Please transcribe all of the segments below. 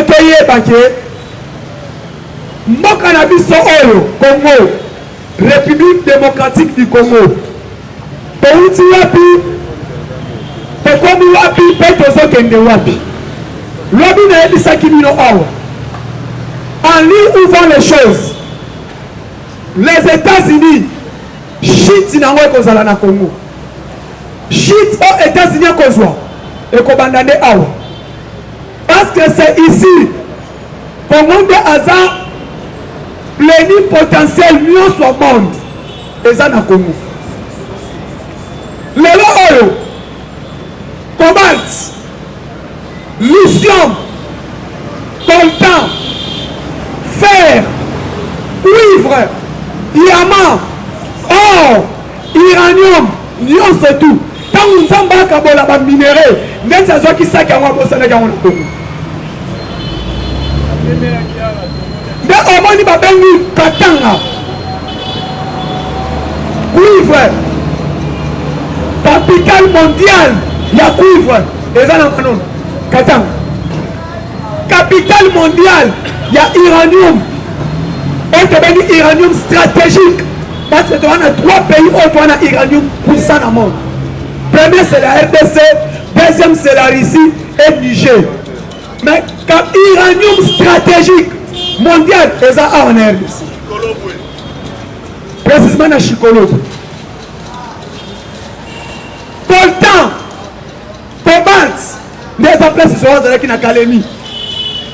toyebake mboka na biso oyo Congo, République démocratique du Congo, touti wapi tokomi wapi mpe tozokende wapi. Lobi nayebisaki bino awa en ligne où vont les choses. Les États-Unis shit nango ekozala na Congo, shit aux États-Unis ekozwa ekobanda nde awa, parce que c'est ici Congo nde aza plénipotentiel nyonso au monde eza na Congo. Lelo oyo cobalt, lithium, coltan, fer, cuivre, diamant, or, uranium, nyonso tout. Tant nzambe akabola ba minéraux ndenge azwakisaki yango abosanaki yango na Congo. Nde omoni babengi katanga, cuivre, capitale mondiale ya cuivre eza na manono katanga, capitale mondiale ya uranium oyo tobengi uranium stratégique, parce que toza na 3 pays oyo toza na uranium puissant na monde. Premier c'est la RDC, deuxième c'est la Russie et Niger. Mais quand uranium stratégique mondial eza awa na RDC, précisément na Chikolobo. Coltan, cobalt, des places sur ozalaki na Kalemi,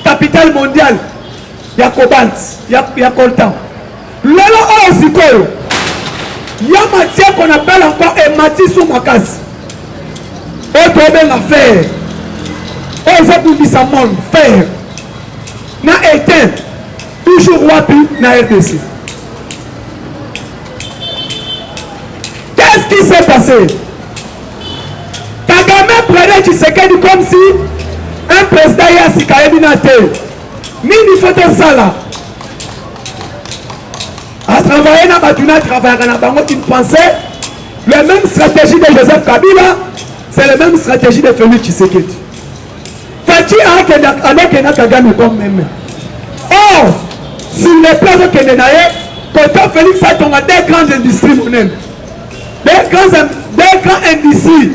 capitale mondiale ya cobalt, ya coltan. Lelo oyo sikoyo ya matière qu'on appelle encore hématite sous makasi oyo tobenga fer oyo ezobundisa monde, fer na éteint toujours wapi na RDC. Qu'est-ce qui s'est passé? Kagame prenait Tshisekedi comme si un président yasi kayebi na te nini faut tosala à travailler na batuna travailler na bango. Ils pensaient la même stratégie de Joseph Kabila, c'est la même stratégie de Félix Tshisekedi. Fati avec na Kagame comme même. Or sur les places que Kenaye, quand Félix a tombé des grandes industries monnaie, des grands industries,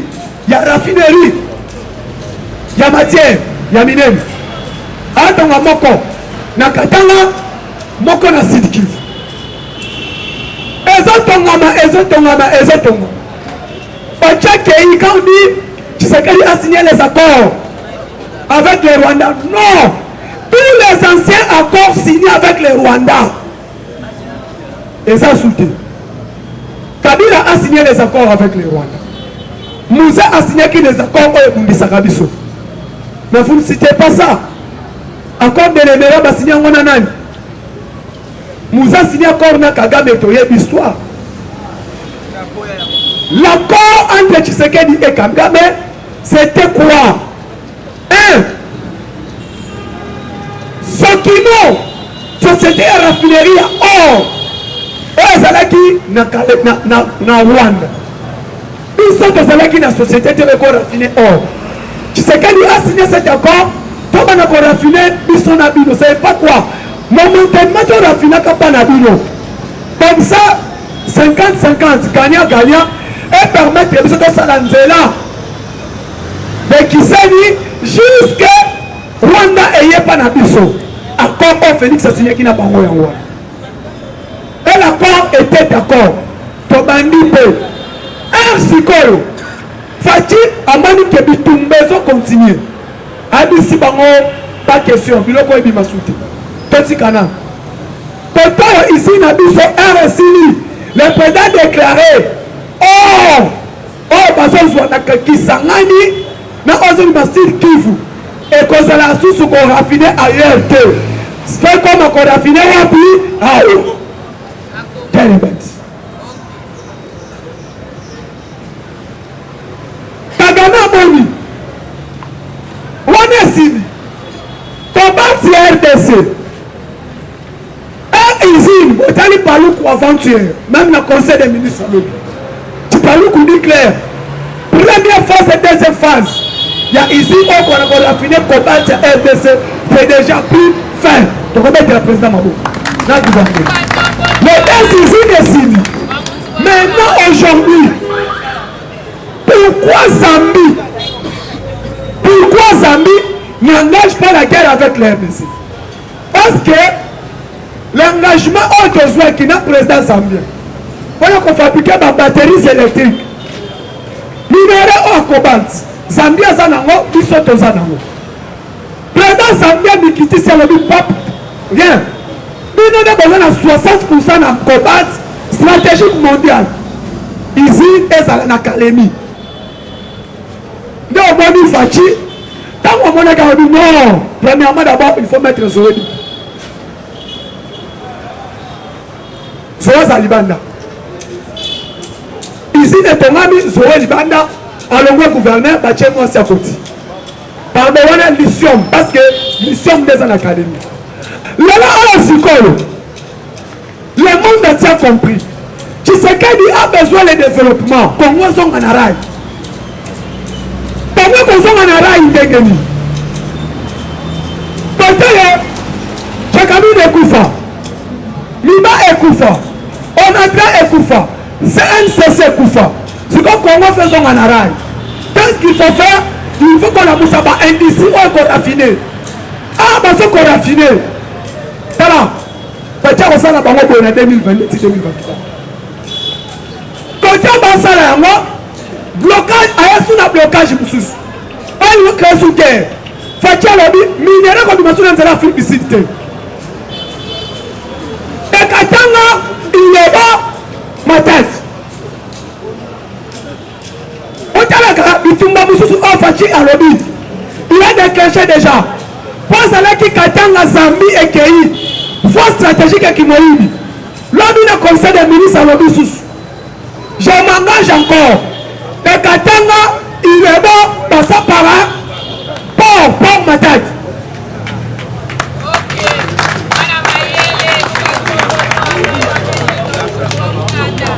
il y a raffinerie, il y a matière, il y a mine. Atonga moko na Katanga, moko na Sud Kivu. Ezotongama. Quand on dit Tshisekedi a signé les accords avec les Rwandais, non, tous les anciens accords signés avec les Rwandais, et ça soutenu. Kabila a signé les accords avec les Rwandais. Moussa a signé les accords avec Mbisakabiso. Mais vous ne citez pas ça. Accord de l'Éméra a signé en Onanan. Moussa a signé accord avec Kagame et l'histoire. L'accord entre Tshisekedi et Kagame, c'était quoi? Sokino, société à raffinerie à or. Et Zalaki na Rwanda. Ils sont Zalaki na société de raffinerie or. Tshisekedi a signé cet accord. Comme on a raffiné, ils sont à Bino. Vous savez pas quoi? Momentanément, on a raffiné à Bino. Comme ça, 50-50, gagnant. Et permettre que nous soyons là. Mais qui s'est dit, jusqu'à Rwanda et pas na biso. Accord au Félix a signé qui n'a pas envoyé. Et l'accord était d'accord. Tobandi peu. Un psychologue. Fati a mani que bitumbezo continue. Abisi bango pas question. Biloko ebi masuti. Toti kana. Pourtant ici na biso RSI. Le président déclaré. Oh, bazozwa na Kisangani na ozoni basir Kivu. Et cause la source qu'on raffiné ailleurs que. C'est comme on raffiné wapi? Ayo. Terrible. Kagame moni. On est civi. Combattre RDC. Un usine, on t'a dit par le coup aventure. Même le conseil des ministres. Tu parles coup nucléaire. Première phase et deuxième phase. Il y a ici où on a raffiné cobalt RDC, c'est déjà plus fin. Donc on va être le président Mabou. Le test usine est signé. Maintenant, aujourd'hui, pourquoi Zambie n'engage pas la guerre avec les RDC? Parce que l'engagement au-dessus qui n'a président Zambien. Voilà qu'on fabrique des batteries électriques. Minerai au cobalt. Zambia Zanango, ils sont aux Zanango. Président Zambia Mikiti, c'est le pape. Rien. Nous avons besoin de 60% de cobalt stratégique mondial. Ici, et à la Kalemi. Donc, on dit Fachi. Tant qu'on a dit non, premièrement, d'abord, il faut mettre Zoé. Zoé Zalibanda. Ici, les Tongami, Zoé Libanda, allons au gouverneur, Baché moi c'est à côté. Pardon, on a lithium, parce que lithium des en académie. Là, on a psycholo. Le monde a compris. Tshisekedi a besoin de développement. Congo sont en arail. Congo sont en arail, ndengeni. Peut-être, Chakami de Koufa, Liba et Koufa, Onatra et Koufa, CNCC Koufa. C'est comme Congo fait son en arail. Qu'est-ce qu'il faut faire? Il faut qu'on a Moussaba indici ou encore raffiné. Ah, parce qu'on a raffiné. Voilà. Fatia Rosana Bango en 2022-2023. Quand tu as ça là, blocage, il y a un blocage. On va créer sous guerre. Fatia Lobi, minerai comme il m'a dit dans l'Afrique du Sud. Et Katanga, il est bas, ma tête. Il a déclenché déjà. Pense à qui Katanga, Zambie et Kei. Force stratégique qui m'a eu. L'homme du conseil des ministres à l'Obissus. Je m'engage encore. Et Katanga, il est bon dans sa para. Pour ma tête.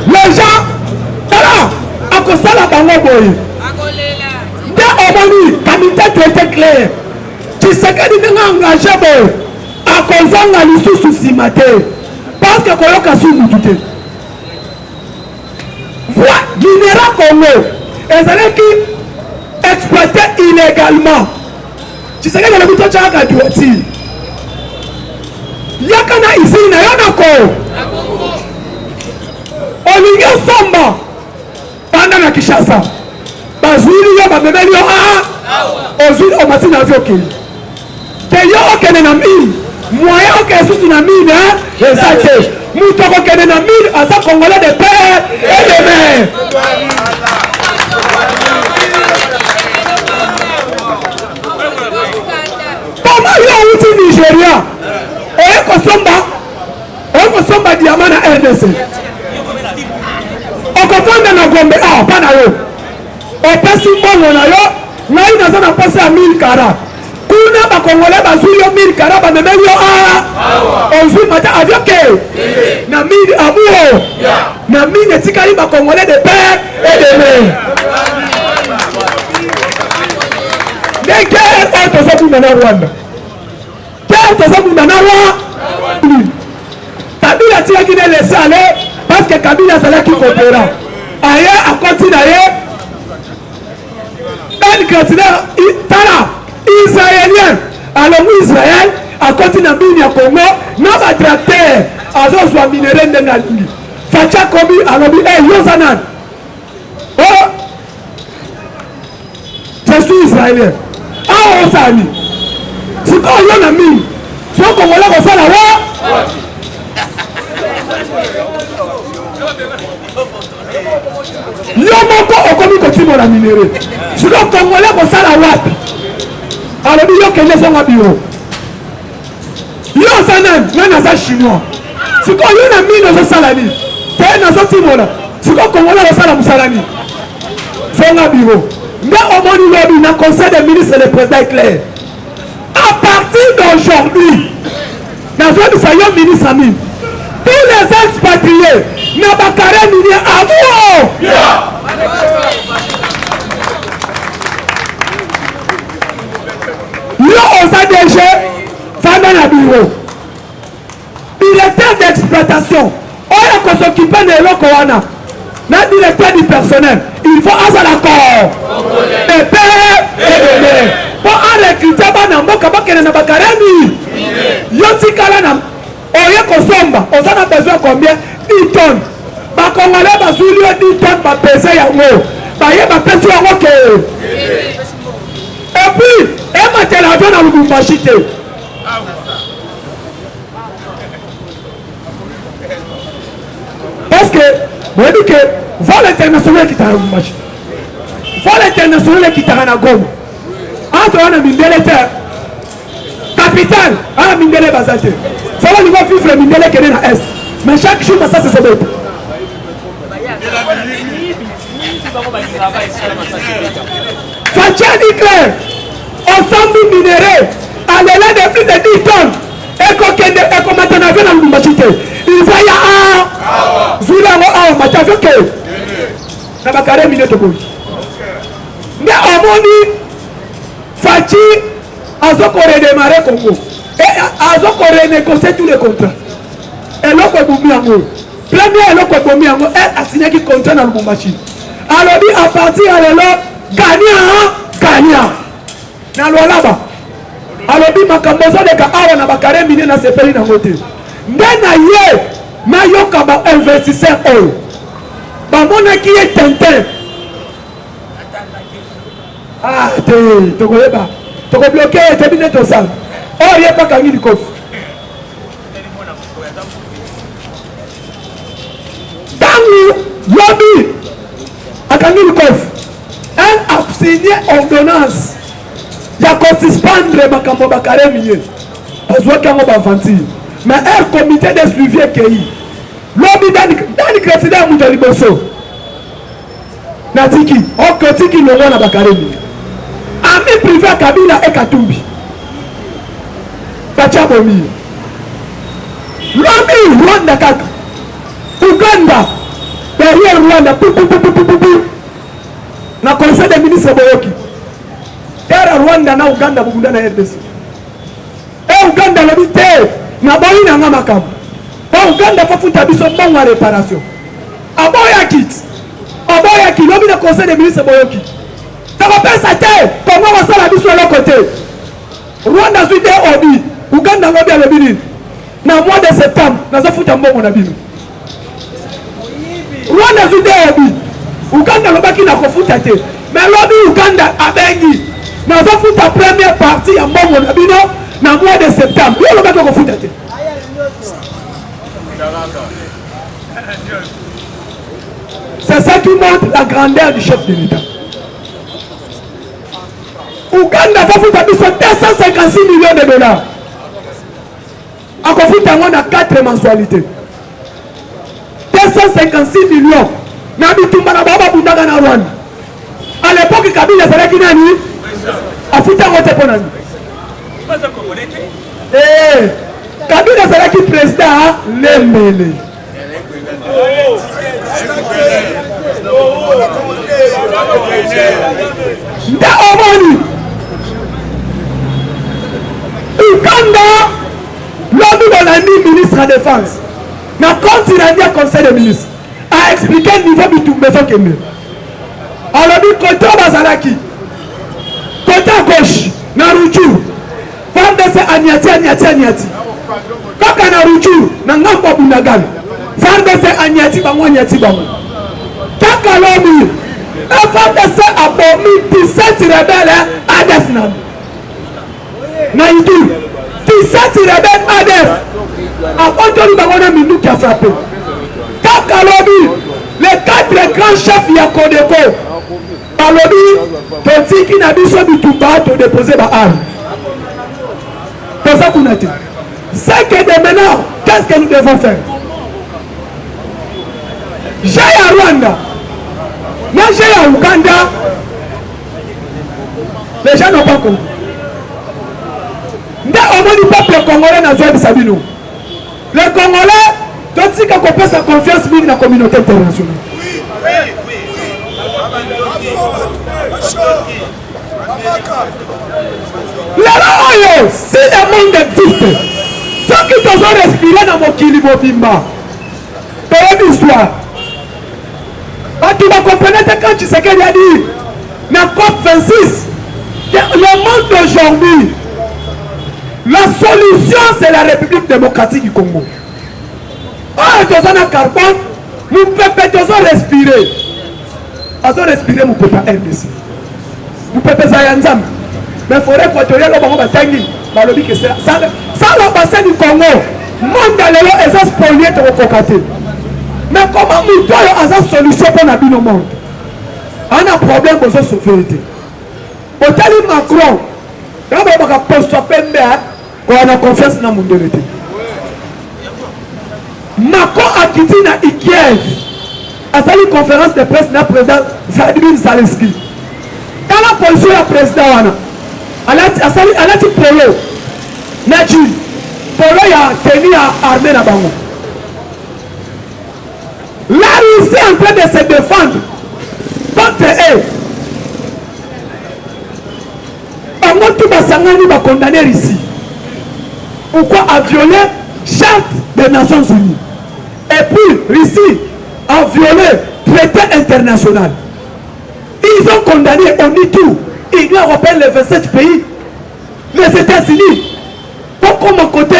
Les gens, voilà, à cause de la banque boy. Dès au moment, comité était clair. Tu sais que tu es engagé à cause de la licence sous maté. Parce que tu as sous mouté. Voilà, minéral Congo. Et c'est qui exploité illégalement. Tu sais que le bouton tchaka a duoti. Yakana ici, il y a un accord. Olingo Somba pendant la Kishasa bazwili yo bamemeli yo ozwili omati na vyo okeli te yo okende na mine moyen okende susu na mine eza te mutu okokende na mine aza congolais de père et de mère. Koma yo outi Nigeria oye kosomba diamant na RDC okofanda na Gombe pa na yo opesi mbongo na yo ngai naza na pasi ya 1000 kara kuna bakongolais bazwi yo 1000 kara bamemeli yo ozwi mata avio ke na 1000 abuo na 1000 etikali bakongolais de père et de mère. nde guerre oyo tozobunda na Rwanda guerre tozobunda na Kabila atikaki na laisser aller parce que Kabila azalaki coopérant aye akoti na ye un candidat tala israélien alongo Israël akoti na mine ya Congo na batracteur azozwa minere ndenge alingi Fatia kobi alobi yoza nani je suis israélien awa osani sikoyo yo na mine so Congolais kosala wa yo moko okomi kotimola minere siko Congolais kosala wapi alobi yo kende zonga biro yo oza nani nani aza chinois siko yo na mine ozosala nini te nazotimola siko Congolais kosala mosala nini zonga biro nde omoni lobi na conseil des ministres le président est clair à partir d'aujourd'hui nazobisa yo ministre amine tous les expatriés na bakare minier amour PDG fanda na bureau directeur d'exploitation oyo ko s'occuper de eloko wana na directeur du personnel il faut asa l'accord de père et de mère pour en recruter bana mboka bakene na bakaremi yo tikala na oyo kosomba osana besoin combien 10 tonnes bakongole bazuli 10 tonnes bapese yango baye bapesi yango ke et puis ematela avion na Lubumbashi te parce que vous dites que vol international qui t'a Lubumbashi vol international qui t'a na Goma entre on a mindele terre capital on a mindele bazate ça va niveau vivre mindele kene na est mais chaque jour ça c'est bête Fatiani clair ensemble minéré à l'élan de plus de 10 tonnes et qu'on maintenant avion dans Lubumbashi il va y a zula ngo awa matavyo ke na bakare minute ko mais omoni Fati azoko redémarrer Congo et azoko renégocier tous les contrats et loko bomi yango premier loko bomi yango et a signé qui contrat na Lubumbashi alors dit à partir de là gagnant na lolaba alors dit makambo zo de ka awa na bakare minute na sepeli na ngote ndena ye na yoka ba investisseur oyo bamonaki ye tente te tokoyeba tokobloke ete bine tosala oyo ye bakangi likofi ntango lobi akangi likofi a signé ordonnance ya kosuspendre makambo bakare minye bazwaki yango bavantire mais un comité de suivi ekei lobi dani président ya mutu ya liboso natiki okotiki longo na bakaremi ami privé Kabila ekatumbi batia bomi lobi Rwanda kaka Uganda derrière Rwanda na conseil des ministres boyoki era Rwanda na Uganda bugunda na RDC Uganda lobi te na boyi na nga makambo po Uganda fafuta biso mbongo ya réparation aboyaki lobi na conseil des ministres boyoki takopesa te kongo kosala biso eloko te Rwanda zwi te obi Uganda lobi alobi nini na mois de septembre nazofuta mbongo na bino Rwanda zwi te obi Uganda lobaki na kofuta te mais lobi Uganda abengi nazofuta première partie ya mbongo na bino na mois de septembre yo lobaki kofuta te c'est ça qui montre la grandeur du chef de l'État. Uganda va foutre 256 millions de dollars. A kofuta on a 4 mensualités. 256 millions. Na bitumba na baba bundaga na Rwanda. À l'époque Kabila zalaki nani? A futa ngote ponani. Kabila zalaki président Lembele. Nda omoni Uganda lobi bolandi ministre de la défense na compte il a conseil des ministres a expliqué le niveau bitumbeso kembe alobi côté bazalaki côté à gauche na Ruchuru fardese anyati kaka na Ruchuru na ngambo Bunagana fardese anyati bango kaka lobi fardese abomi 17 rebelles ADF na Ituri 17 rebelles ADF akontoli bango na minute a frappé kaka lobi les 4 grands chefs ya Codeco balobi totiki na biso bitumba to déposer ba arme toza kuna te c'est que de maintenant qu'est-ce que nous devons faire j'ai à Rwanda mais j'ai à Uganda les gens n'ont pas compris nda omoni peuple congolais na zoa bisabino le Congolais totika kopesa confiance mingi na communauté internationale lelo Lelo, si le monde existe, ceux qui te ont respiré dans mon kili mobimba, c'est une histoire. Tu vas comprendre quand tu sais qu'il a dit, dans COP 26, le monde d'aujourd'hui, la solution c'est la République démocratique du Congo. Ah, tu as un carbone, nous pouvons respirer. Nous respirer, mon peuple RDC. Vous pouvez Zayanzam. Mais il faudrait équatoriale, on va tanguer. Ça, le bassin du Congo, le monde dans les lois, ils ont spolié ton cocaté. Mais comment nous avons une solution pour l'habit au monde? On a un problème pour sa sécurité. Au tali Macron, on a posté on a confiance dans mon monde. Macron a quitté Kiev. À cette conférence de presse, le président Vladimir Zelensky. Quand la position du président, elle a dit Polo. Polo a tenu l'armée là-bas. La Russie est en train de se défendre contre eux. Pendant que Bassangani va condamner ici. Pourquoi a violé charte des Nations Unies? Et puis, Russie a violé traité international. Ils ont condamné au tout. L'Union européenne, les 27 pays, les États-Unis. Pour comme côté,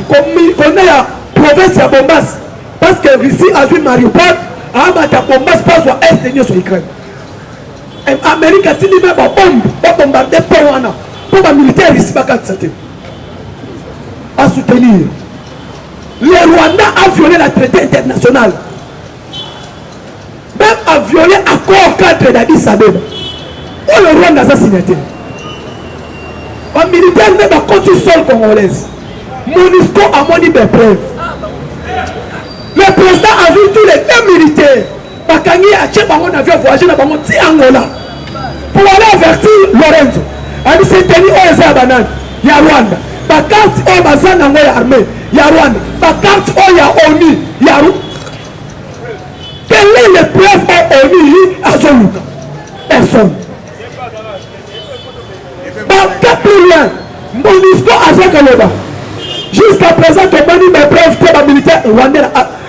comme on a province à Bombas. Parce que Russie a vu Mariupol, a battu Bombas pas sur Est sur l'Ukraine. L'Amérique a dit même bombe, pour bombarder pour les militaires ici, à soutenir. Le Rwanda a violé la traité internationale. Même a violé l'accord cadre d'Addis Abeba. Où le Rwanda a signé. Les militaires même à côté du sol congolaise. MONUSCO a montré des preuves. Le président a vu tous les deux militaires. Bakangi a tché bango avion voyagé dans bango ti Angola. Pour aller avertir Lorenzo. A dit c'est tenu au Eza Banane. Il y a Rwanda. Bakati au Bazan Ango ya armée. Il y a Rwanda. Bakati au ya ONU. Il y a Rwanda. Quelle est le preuve au ONU à Zoluka? Personne. Pas plus loin. MONUSCO à Zoluka. Jusqu'à présent, tu as mis mes preuves que les militaires rwandais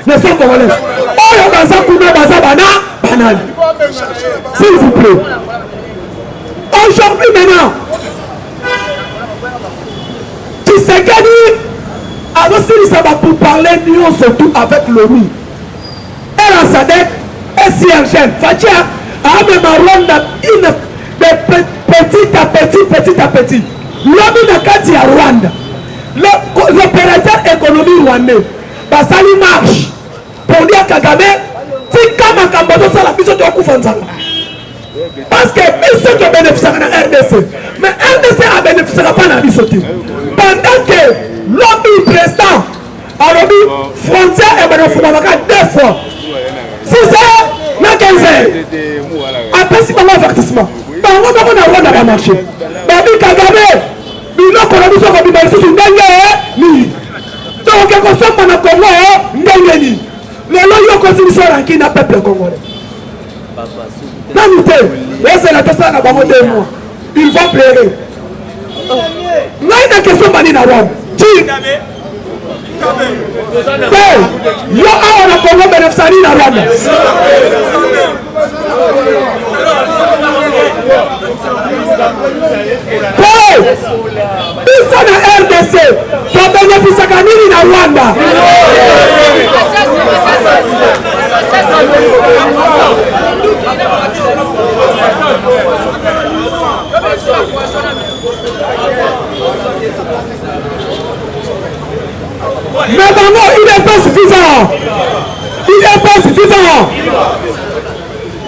ne sont pas congolais. Oh, il y a Baza Kouna, Baza Bana, banane. S'il vous plaît. Aujourd'hui, maintenant, Tshisekedi a aussi ça va pour parler nous surtout avec l'ONU. Et la SADC, et CRGN, Fatia, a même à Rwanda, petit à petit. L'ONU n'a qu'à dire Rwanda. L'opérateur économique rwandais, Basali marche pour dire Kagame, si Kama Kambodo ça la vision de Okufanzala. Parce que ils sont qui bénéficient de la RDC, mais RDC a bénéficié pas de la vision. Pendant que l'homme président a remis frontière et bénéficié deux fois. 6 heures, na 15 heures. Après, si on a un avertissement, on a marché. Babi Kagame. Donc, on a Congo, les loyaux constitution qui n'a pas peuple congolais. C'est la question à Bango de moi. Ils vont pleurer. Là, il y a une question à Rwanda. Yo, on a Congo bénéficié à Rwanda. Ils sont dans RDC. Tu as bénéficié à Rwanda. Mais non, il n'est pas suffisant. Il n'est pas suffisant.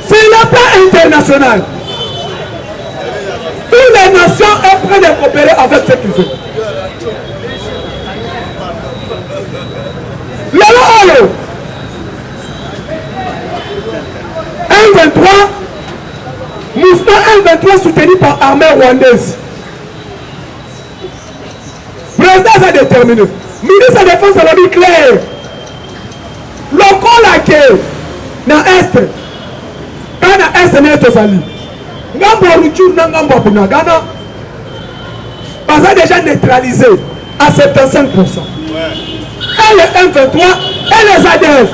C'est le plan international. Toutes les nations sont prêtes à coopérer avec ce qu'ils veulent. Le 1-23, mouvement 1-23 soutenu par l'armée rwandaise. Président a déterminé. Ministre de la Défense a dit clair. Le col à qui dans l'Est, quand l'Est n'est pas sali. Ngambo Ruchuru na ngambo Bunagana. a déjà neutralisé à 75%. Et le M23 et les ADF.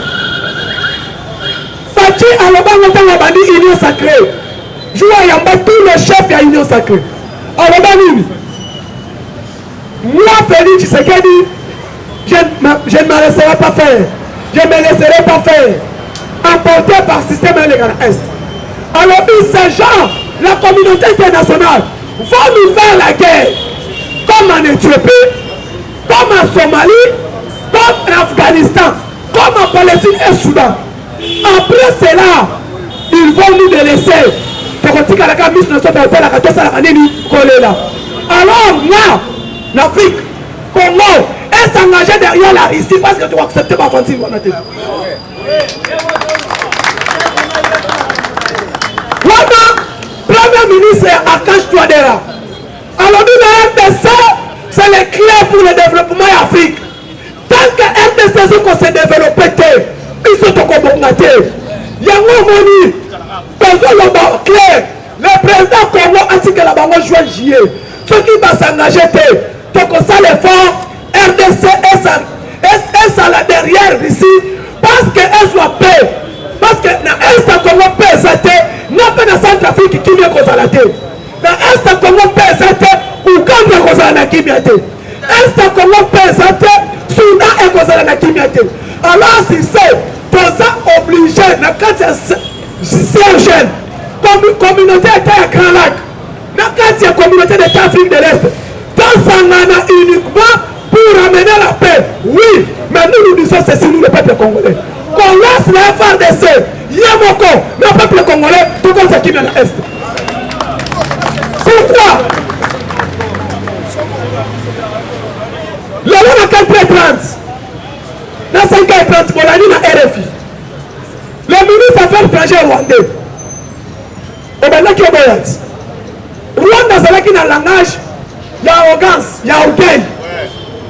Fachi Alobang Tangabani Union Sacrée. Joua Yamba, tous les chefs de l'Union Sacrée. Alobang, moi, Félix Tshisekedi, je ne me laisserai pas faire. Je ne me laisserai pas faire. Emporté par le système illégal Est. Alors, ces gens, la communauté internationale, vont nous faire la guerre. Comme en Éthiopie, comme en Somalie, comme en Afghanistan, comme en Palestine et Soudan. Après cela, ils vont nous délaisser. Alors, moi, l'Afrique, Congo, est s'engager derrière la Russie parce que tu vas accepter ma fantine. Premier ministre Akash Touadéra. Alors, nous, le RDC, c'est les clés pour le développement de l'Afrique. Tant que RDC s'est développé, ils sont au Congo. Il y a un moment, le président Congo a dit que la banque juin juillet. Ceux qui vont s'engager, donc ça l'effort, RDC est ça là derrière ici, parce qu'elle soit paix. Parce que dans l'Est Congo paix, n'a pas de Centrafrique qui vient causer la tête. Dans l'Est Congo paix, ou quand vient causer la kimiate. Est Congo paix, Soudan est causer la kimiate. Alors si c'est, pour ça obligé, c'est jeune. Communauté d'État à Grand Lac. Dans la communauté d'État Afrique de l'Est. Dans Sangana uniquement pour amener la paix. Oui, mais nous disons c'est nous le peuple congolais. Qu'on laisse la FARDC, Yamoko, le peuple congolais, tout comme ça qui vient de l'Est. Pourquoi? Le monde a 4h30. Dans 5h30, on a dit dans RFI. Le ministre des Affaires étrangères rwandais. Rwanda, c'est là qu'il y a un langage, il y a arrogance, il y a orgueil.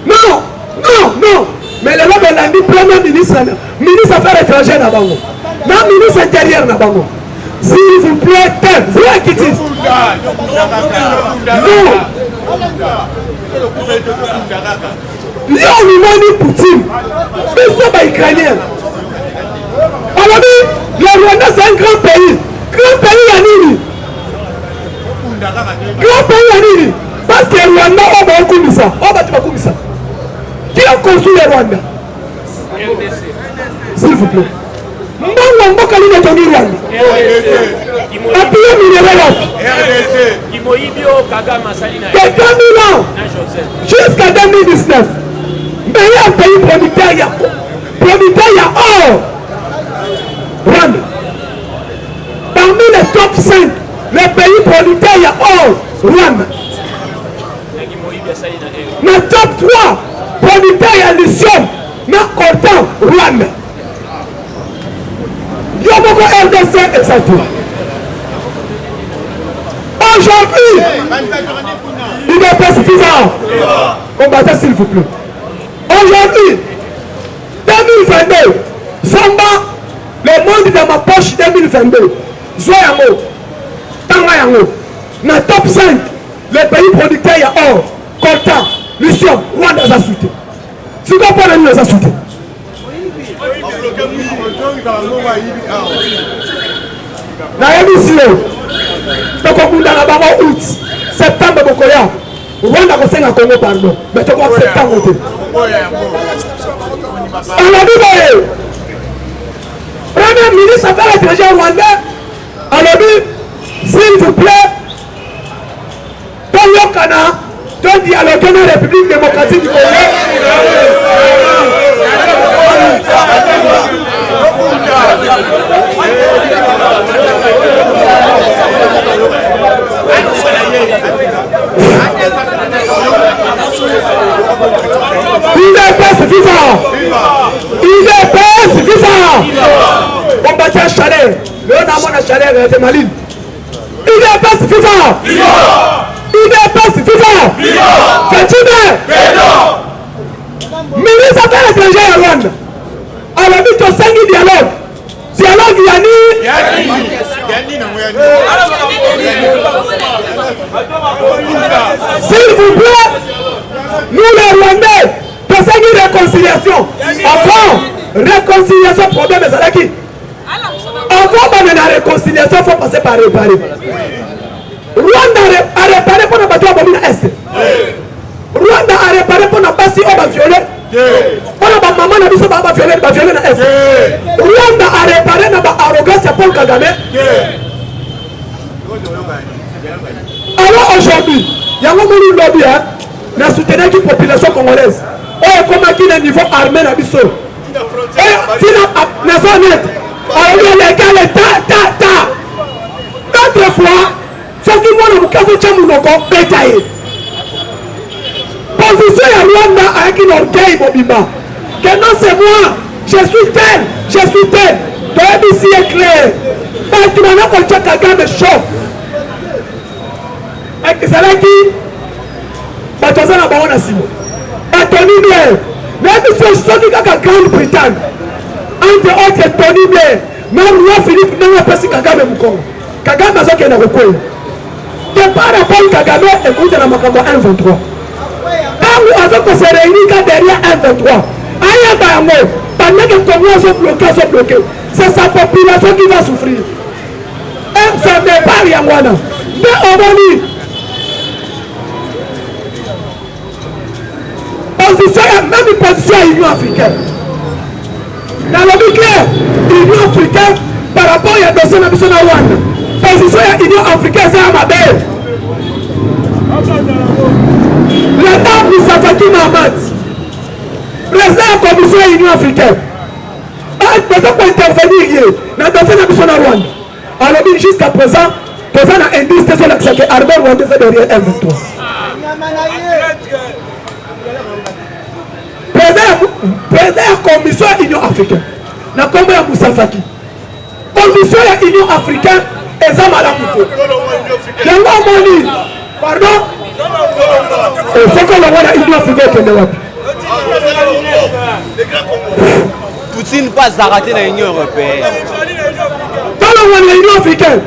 Non, non, non. Mais le lobby l'a dit, premier ministre des Affaires étrangères n'a pas bon. Même ministre intérieur n'a pas bon. S'il vous plaît, vous qui dites. Non. Il y a un Poutine. Ils sont pas ukrainiens. Alors, le Rwanda, c'est un grand pays. Grand pays à Nini. Grand pays à Nini. Parce que le Rwanda, on va construire ça. On va construire ça. Qui a construit le Rwanda? S'il vous plaît. Mbongo mboka lini tongi Rwanda? Appuyez minéral. De 2000 ans jusqu'à 2019. Meilleur pays producteur, il y a or. Rwanda. Parmi les top 5, les pays producteurs, il y a or. Rwanda. Le top 3, producteurs, il y a lithium. Mais coltan, Rwanda. Yomoko RDC, exactement. Aujourd'hui, il n'est pas suffisant. Combattez s'il vous plaît. Aujourd'hui, 2022, Zamba, le monde dans ma poche 2022. Zoyango, Tangayango, dans le top 5, les pays producteurs, il y a or, coltan, lithium, Rwanda a sauté. Si vous comprenez, nous les a sauté. Na émission, donc on a d'abord août, septembre, Bokoya, Rwanda a fait un Congo pardon, mais tu vois septembre. On a dit, Premier ministre des Affaires étrangères rwandais, on a dit, s'il vous plaît, Toyo Kana, de dialoguer dans la République démocratique du Congo. Il n'est pas suffisant. Il n'est pas suffisant. On bâtit un chalet. Le nom de chalet de Maline. Il n'est pas suffisant. Il n'est pas suffisant. Fatime. Ministre des Affaires étrangères à Rwanda. Alors, nous avons 5 dialogues. Dialogue, Yanni. S'il vous plaît, nous les Rwandais, pensez une réconciliation. Avant, réconciliation, problème est là qui. Avant de la réconciliation, il faut passer par réparer. Rwanda a réparé pour la bataille à Est. Rwanda a réparé pour la basi au violé. Pour la maman n'a pas violé na Est. Rwanda a réparé na arrogance pour Kagame. Alors aujourd'hui, il y a un moment où lobby n'a soutenu la population congolaise. Oh, comment qu'il est niveau armé na biso. Et si la nation nette, alors les gars les ta. D'autres fois, ceux qui vont nous casser Tchamounoko, bétaillé. Position à Rwanda avec une orgueil, Bobima. Que non, c'est moi, je suis tel. Donc, ici est clair. Parce que maintenant, on tient quelqu'un de chaud. Et c'est là qui, Batoza n'a pas de Simo. Tony Blair. Même si je suis qui Grande-Bretagne, entre autres Tony Blair, même Roi Philippe n'a pas si Kagame Moukongo. Kagame a qui est dans le coin. De par rapport à Kagame, écoute la Makambo 1-23. Quand nous avons se réunir derrière 1-23, pendant que les Congolais sont bloqués, c'est sa population qui va souffrir. Et ça n'est pas rien. Mais on va dire, même une position à l'Union africaine. Dans le clair, l'Union africaine, par rapport à la dossier de la Rwanda, position à l'Union africaine, c'est à ma belle. L'État Moussafaki Mahamat, président de la commission de l'Union africaine, a intervenir dans le dossier de la Rwanda. Alors, jusqu'à présent, président a indiqué sur l'accès que l'armée rwandaise est derrière M23. Président de la commission de l'Union africaine, la commission de Moussafaki, commission de l'Union africaine, et ça m'a pardon. Il faut que l'Union africaine Poutine passe d'arrêter dans l'Union européenne. Dans l'Union africaine.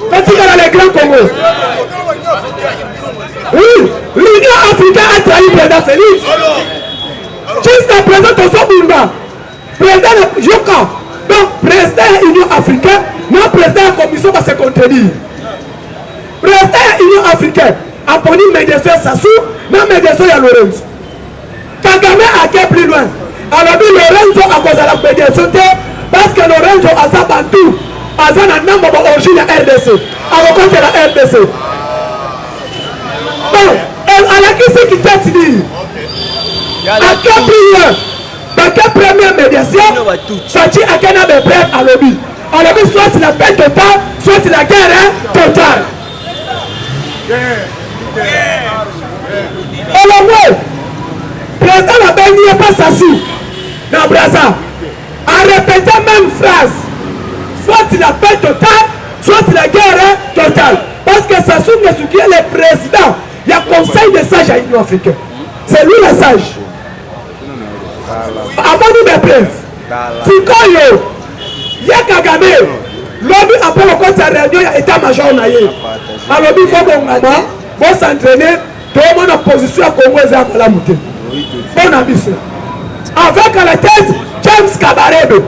Parce qu'il y a les grands Congo. Oui, l'Union africaine a trahi le président Félix. Jusqu'à présent, président Yoka, donc président de l'Union africaine, non président de la commission va se contredire. Président de l'Union africaine a pris médiation Sassou, non médiation à Lorenzo. Kagame a été plus loin. Alors Lorenzo a cause de la médiation parce que Lorenzo a sa bantou, a sa nombre d'origine à RDC, à rencontre la RDC. Bon, elle a qui c'est qui t'a dit. À quel prière, dans quelle première médiation, Sachi a qu'un abbé prêt à lobby. À lobby, soit c'est la paix totale, soit c'est la guerre totale. Alors moi, président la Béni n'est pas s'assis dans Brazza, a répété la même phrase. Soit c'est la paix totale, soit c'est la guerre totale. Parce que Sassou Nguesso est le président, il y a conseil des sages à l'Union africaine. C'est lui le sage. Avant nous des preuves, Fikoyo, Yakagame, l'objet après le compte sa réunion, il y a état-major naïe. Alors il faut qu'on maman, pour s'entraîner, tout le monde en position à Congo et à la montée. Bon ambition. Avec à la tête, James Kabarebe.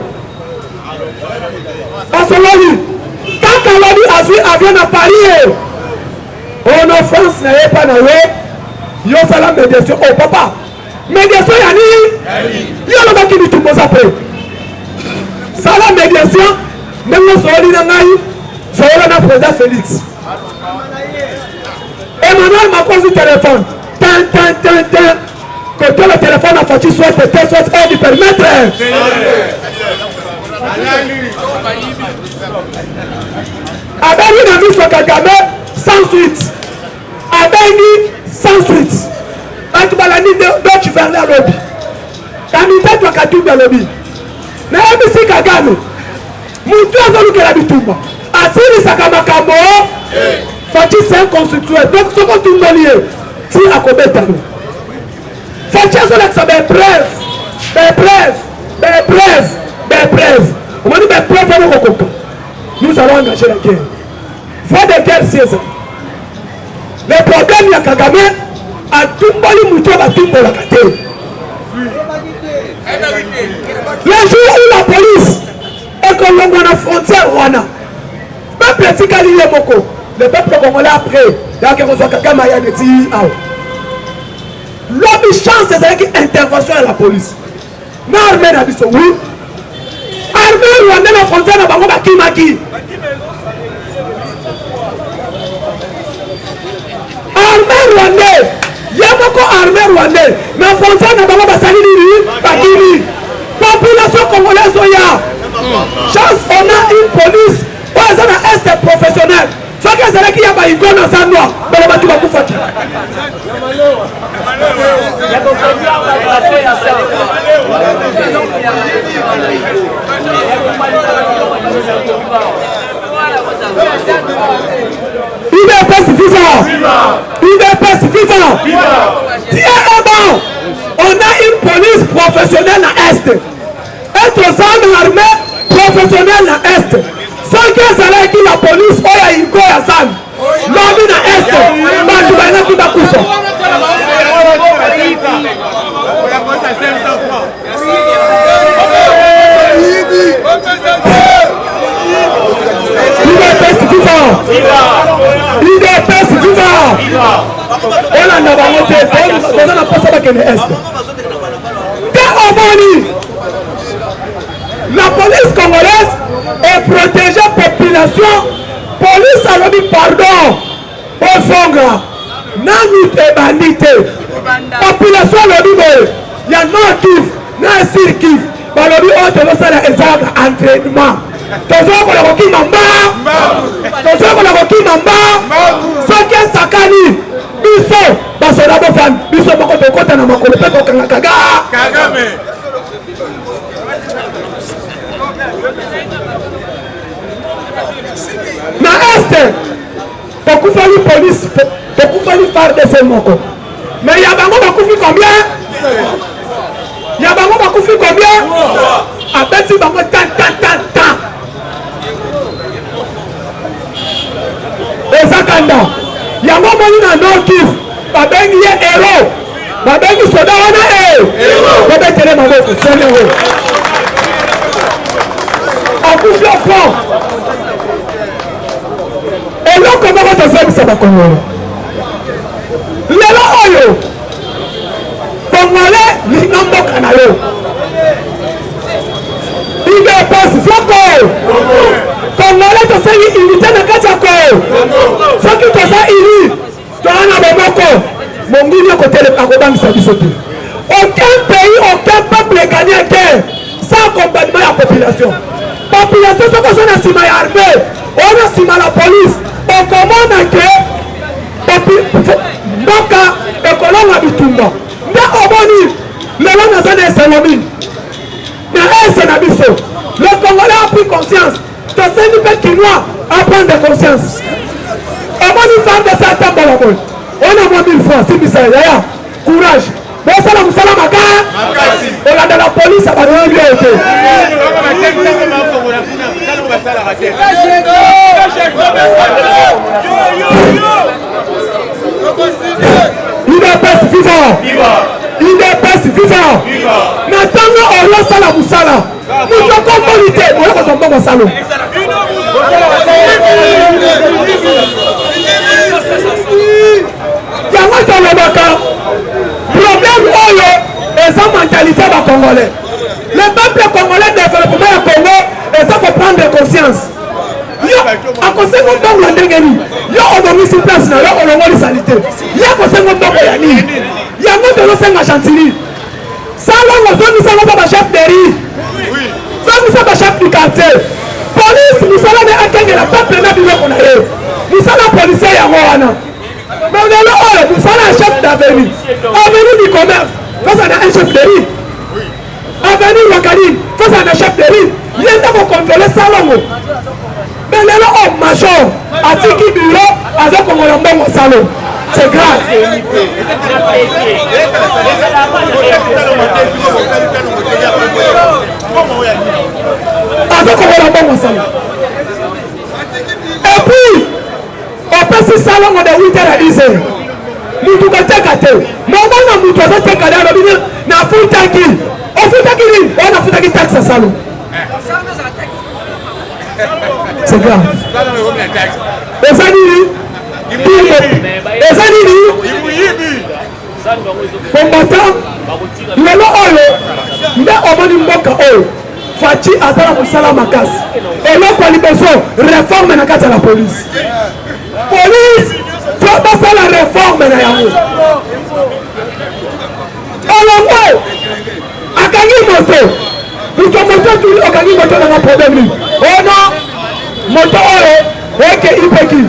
Parce que l'objet, quand Kalani a vu avion à Paris, on offense n'est pas dans l'eau, il y a la médiation. Oh papa, médiation Yanni, il y a le mec qui dit tout le monde après. Ça la médiation, même le Soli Nangaï, c'est le président Félix. Emmanuel Macron du téléphone. Que le téléphone a fait soit pété, soit hors du permettre. Abeni n'a vu sur Kagame sans suite. Abeni sans suite. Quand tu vas la nuit, donc tu vas aller à lobby. Quand tu vas à lobby. Mais si Kagame, Moutou a voulu que la bitumba. Asiri Sakamakambo, Fati c'est un constitué. Donc ce qu'on tourne lié, si à combien de temps? Fati a son ex, des preuves. On m'a dit des preuves, nous allons engager la guerre. Fait de guerre, c'est ça. Le problème, il y a Kagame, à Tumboli Moutou, à Tumboli Kate. Le jour où la police est comme on a frontière, on a. Peuple Tikali Yemoko, le peuple congolais après, il y a quelque chose qui Kagame a dit. L'homme chance, c'est une intervention de la police. Mais l'armée n'a dit oui. L'armée rwandais la frontière n'a pas Kimaki. Armée rwandais, il y a beaucoup d'armée rwandais. Mais la frontière n'a pas Bakini. Population congolaise, il y a. Chance, on a une police. On a un est professionnel. Ce que c'est là qu'il y a une gonne en sang noir. Mais le bâtiment va vous faire. Il n'est pas suffisant. Il n'est pas suffisant. On a une police professionnelle à Est. Être dans l'armée professionnelle à Est. Sans que ça là qui la police oya iko ya san. L'homme na Est. Ma tu vas na kuta kuso. Il est pas suffisant. Il est pas suffisant. On a n'avons on a pas ça que Est. La police congolaise est protégée population. Police a dit pardon. Au Fongra. Nani te bandité. Population le dit il y a non kiff, non sir-kiff. Mais le dit on te laisse la exact entraînement. Toujours qu'on a requis mamba. Toujours qu'on a requis mamba. Sans qu'elle s'accanie. Biso. Parce que la femme. Biso moko te côté na makolo pe ko kanga Kagame. Na Est, beaucoup fallu police, beaucoup fallu faire des faits moko. Mais il y a beaucoup fait combien? Il y a beaucoup fait combien? À peine si beaucoup tant. Et ça kanda. Il y a beaucoup de non kiff. Babengi est héros. Babengi soda on a héros. Babengi télé mabo, c'est héros. En coup de fond. Et là, comment on te fait ça va Congolais? Lelo oyo. Congolais, l'inambo kanalo. Il est pas foko. Congolais, tu sais, il est dans Kachako. Ce qui te fait il tu as un abomoko. Mon guide est côté de Pagoban Sabisoté. Aucun pays, aucun peuple est gagné à guerre sans accompagnement de la population. Population, ce que c'est dans la armée, on a dans la police. On commande que Boka et Colombe à Bitumba. Mais au Boni, le long de la Salomine. Mais c'est un biseau. Le Congolais a pris conscience. C'est un peu quinois à prendre conscience. Au Boni, faire de ça, on a 1000 francs. C'est ça, courage. Bon, ça, la maca. On a de la police, ça va nous bien été. Il n'est pas suffisant. Il n'est pas suffisant. Maintenant, on lance à la moussala. Nous sommes communauté. On lance à la salon. Problème est sa mentalité de Congolais. Le peuple congolais développement au Congo est ça pour prendre conscience. Yo, à cause de mon temps, yo, on a mis sur place, là, on a mis salité. Yo, à cause de mon temps, il y a un autre qui est Chantilly. Ça, on a mis ça chef de riz. Ça, nous sommes chef du quartier. Police, nous sommes là, la peuple n'a plus qu'on a eu. Nous sommes la police, il y a Rwanda. Mais on est là, nous sommes un chef d'avenue. Avenue du commerce, face à un chef de riz. Avenue Wakali, face à un chef de riz. Il y a un contrôler ça là. Mais là, on major, à Tiki Bureau, avec on a un bon salon. C'est grave. Avec on a un bon salon. Et puis, apesi salongo de 8h à 10h mutu koteka te momona mutu azoteka de alobi nafutaki ofutaki nini oyo nafutaki taxe ya salon c'est grave eza nini eza nini combattant lelo oyo nde omoni mboka oyo faci azala mosala makasi eloko ya liboso réforme na kati ya la police to basala réforme na yango olongo akangi moto muto moto tuli okangi moto nanga problème nini ono moto oyo eke ipeki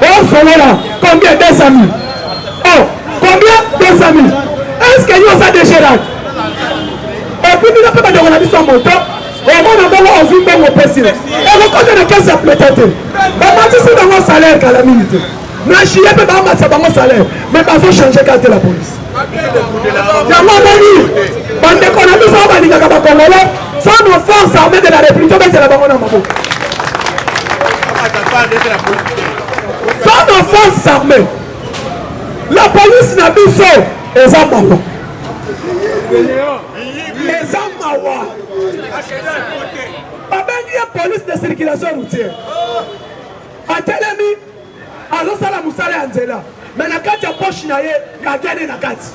osolola combien 200 000 oh combien 200 000 est-ce que yo oza déchirage epuis bino mpe bandeko na biso ya moto omona bongo ozwi mbongo opesi ekokota na kese ya pleta te bamatisi bango salaire kala mingi te na chie mpe bamatisa bango salaire mais bazochange kaka te la police yango moni bandeko na biso oyo balingaka bakongolais sans nos forces armées de la république obetela bango na maboko sans nos forces armées la police na biso eza mawa eza mawa babengi ye police de circulation routière atelemi azosala mosala ya nzela me na kati ya poche na ye yagene na kati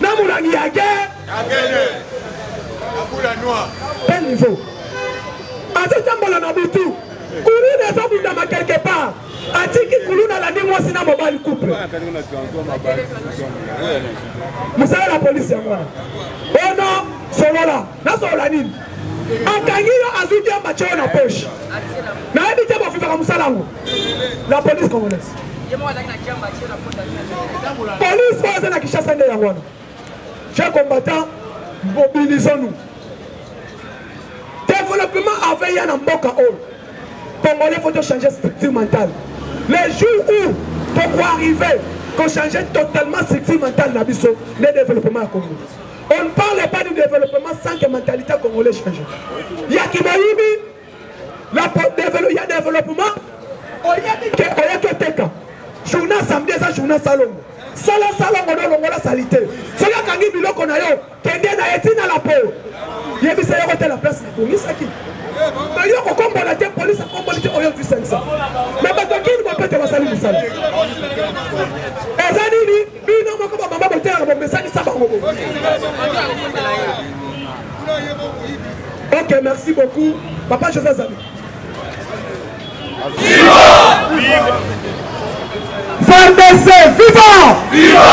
na molangi ya guerre quel niveau azotambola na butu kuluna ezobundama quelque part atiki kuluna alandi mwasi na mobali couple mosala la polisi yango wana ono solola nasolola nini akangi yo azwidi ya matye oyo na poche nayebi te bofifaka mosala yango la police congolaise police oyo eza na kishasa nde yango wana chers combattants mobilisons-nous développement avait ya na mboka oyo congolais faut changer structure mentale les jours où on peut arriver qu'on change totalement structure mentale na biso le développement à Congo. On ne parle pas du développement sans que la mentalité congolaise change. Il y a qui il y a développement il y a que teka journée samedi ça journée salon sala salon on donne la salité so ya kangi biloko na yo kende na etina la peau yebisa yo kote la place na police aki mais yo ko kombola te police kombola te oyo du 500 mais bato kini ko pete basali musala ezani ni bino moko ba mama botera bo message sa bango. OK, merci beaucoup papa Joseph Zami. Viva! FARDC, viva! Viva!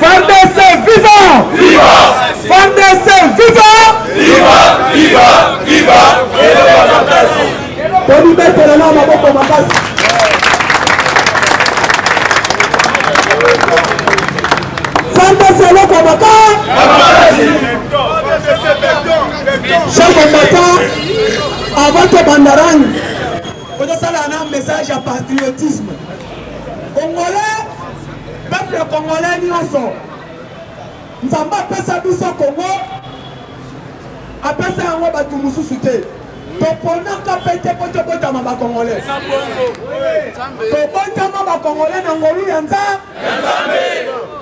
FARDC, viva! Viva! FARDC, viva! Viva! Viva! Viva! Poni mettre la main maboko makasi. FARDC loko makasi. Chers combattants, avant que Bandarang, on a un message à patriotisme. Congolais, peuple congolais nyonso. Nzamba apesa biso Congo, apesa yango bato mosusu te. Toponaka pete po tobotama bakongolais. Tobotama bakongolais na ngolu ya Nzambe.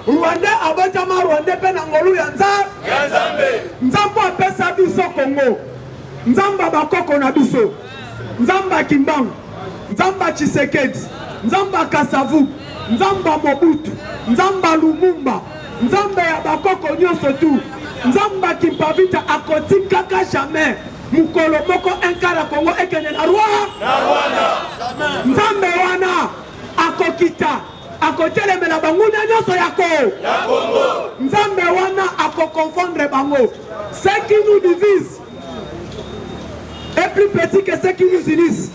Rwanda abotama Rwanda pe na ngolu ya Nzambe. Nzambe apesa biso Congo. Nzambe bakoko na biso. Nzamba Kimbangu, Nzamba Tshisekedi, Nzamba Kasavu, Nzamba Mobutu, Nzamba Lumumba, Nzamba ya bakoko nyonso tu, Nzamba Kimpavita akoti kaka jamais. Mukolo moko enkara Congo ekene na Rwanda. Nzambe wana akokita, akotelemela banguna nyonso ya Congo. Nzambe wana akokonfondre bango. Ce qui nous divise est plus petit que ceux qui nous unissent.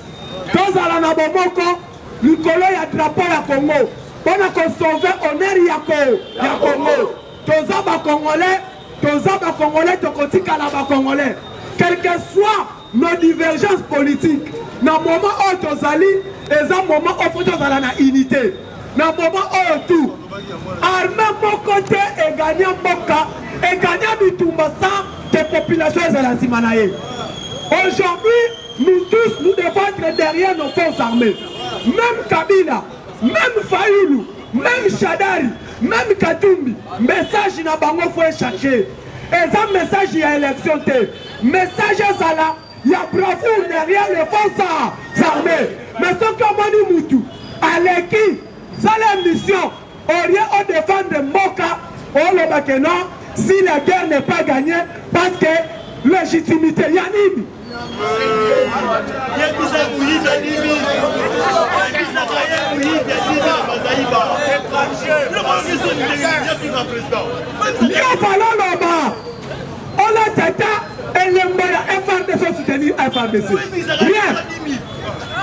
Tous à la Nabomoko, Nicolo ya drapeau ya Congo. Pour sauver honneur ya Congo. Tous à Congolais, tokotika la Congolais. Quelles que soient nos divergences politiques, dans le moment où tozali, et dans le moment où faut tozala na unité. Dans le moment où tout, armée mon côté et gagnant Moka, et gagnant Bitumba sans des populations à la Simanaye. Aujourd'hui, nous tous, nous devons être derrière nos forces armées. même Kabila, même Fayoulou, même Chadari, même Katumbi, message n'a pas faut échanger. Et ça message il y a élection té. Message ça là, il y a bravoure derrière les forces armées. Mais ce que Mani Moutou, avec qui, ça la mission, au lieu de défendre Moka, au Lobakeno, si la guerre n'est pas gagnée, parce que légitimité, il y a Nimi. On a tata et le FRDC soutenir FRDC. Rien.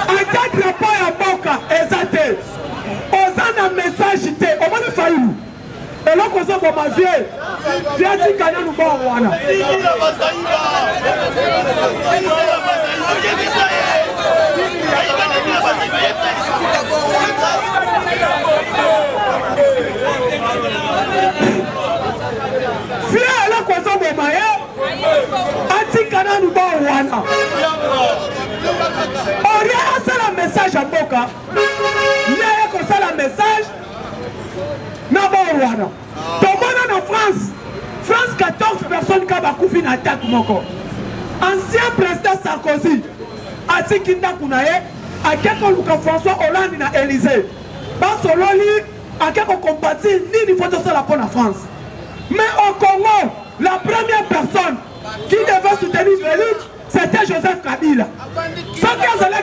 En tant que pas à Boka, exacté. On a un message, on va le faire. Et là, on s'en va manger. Viens dire qu'il y a nous bon voilà. Viens là, on s'en va manger. Atikana nous bon voilà. On a un message à Boka. Il y a un message. Na bon wana. Tomona na France 14 personnes qui ont fait une attaque moko. Ancien président Sarkozy atikinda kunaye akeko luka François Hollande na Élysée. Ba sololi akeko compatir ni photo sur la pour la France. Mais au Congo, la première personne qui devait soutenir Félix, c'était Joseph Kabila. Ce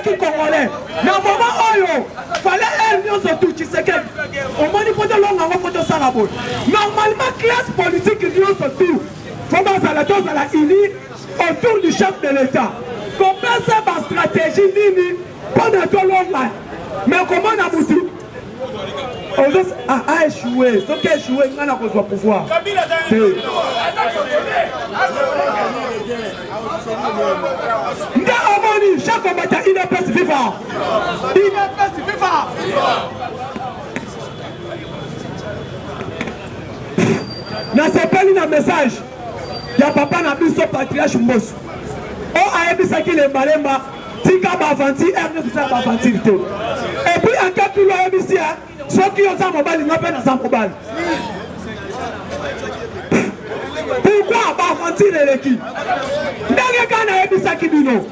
qui est congolais. Dans le moment où il fallait l'union surtout, tu sais que au moins il faut de l'homme photo ça la bonne. Normalement, classe politique l'union surtout. Il faut que la unie autour du chef de l'État. Comment ça va stratégie nini pendant tout l'homme. Mais comment on a bouti? On a échoué. Ce qui a échoué, il y a un pouvoir. Chaque combattant, il est plus vivant. Il est plus vivant. Dans ce pays, un message. Il y a papa n'a plus son patriarche Mbosso. On a aimé ça qu'il est malemba. Tika Bavanti, Erne tout ça Bavanti. Et puis en cas plus loin, ici, ceux qui ont ça mobile, ils n'ont pas dans mobile. Pourquoi Bavanti l'équipe? Dernier cas n'a aimé ça qui dit non.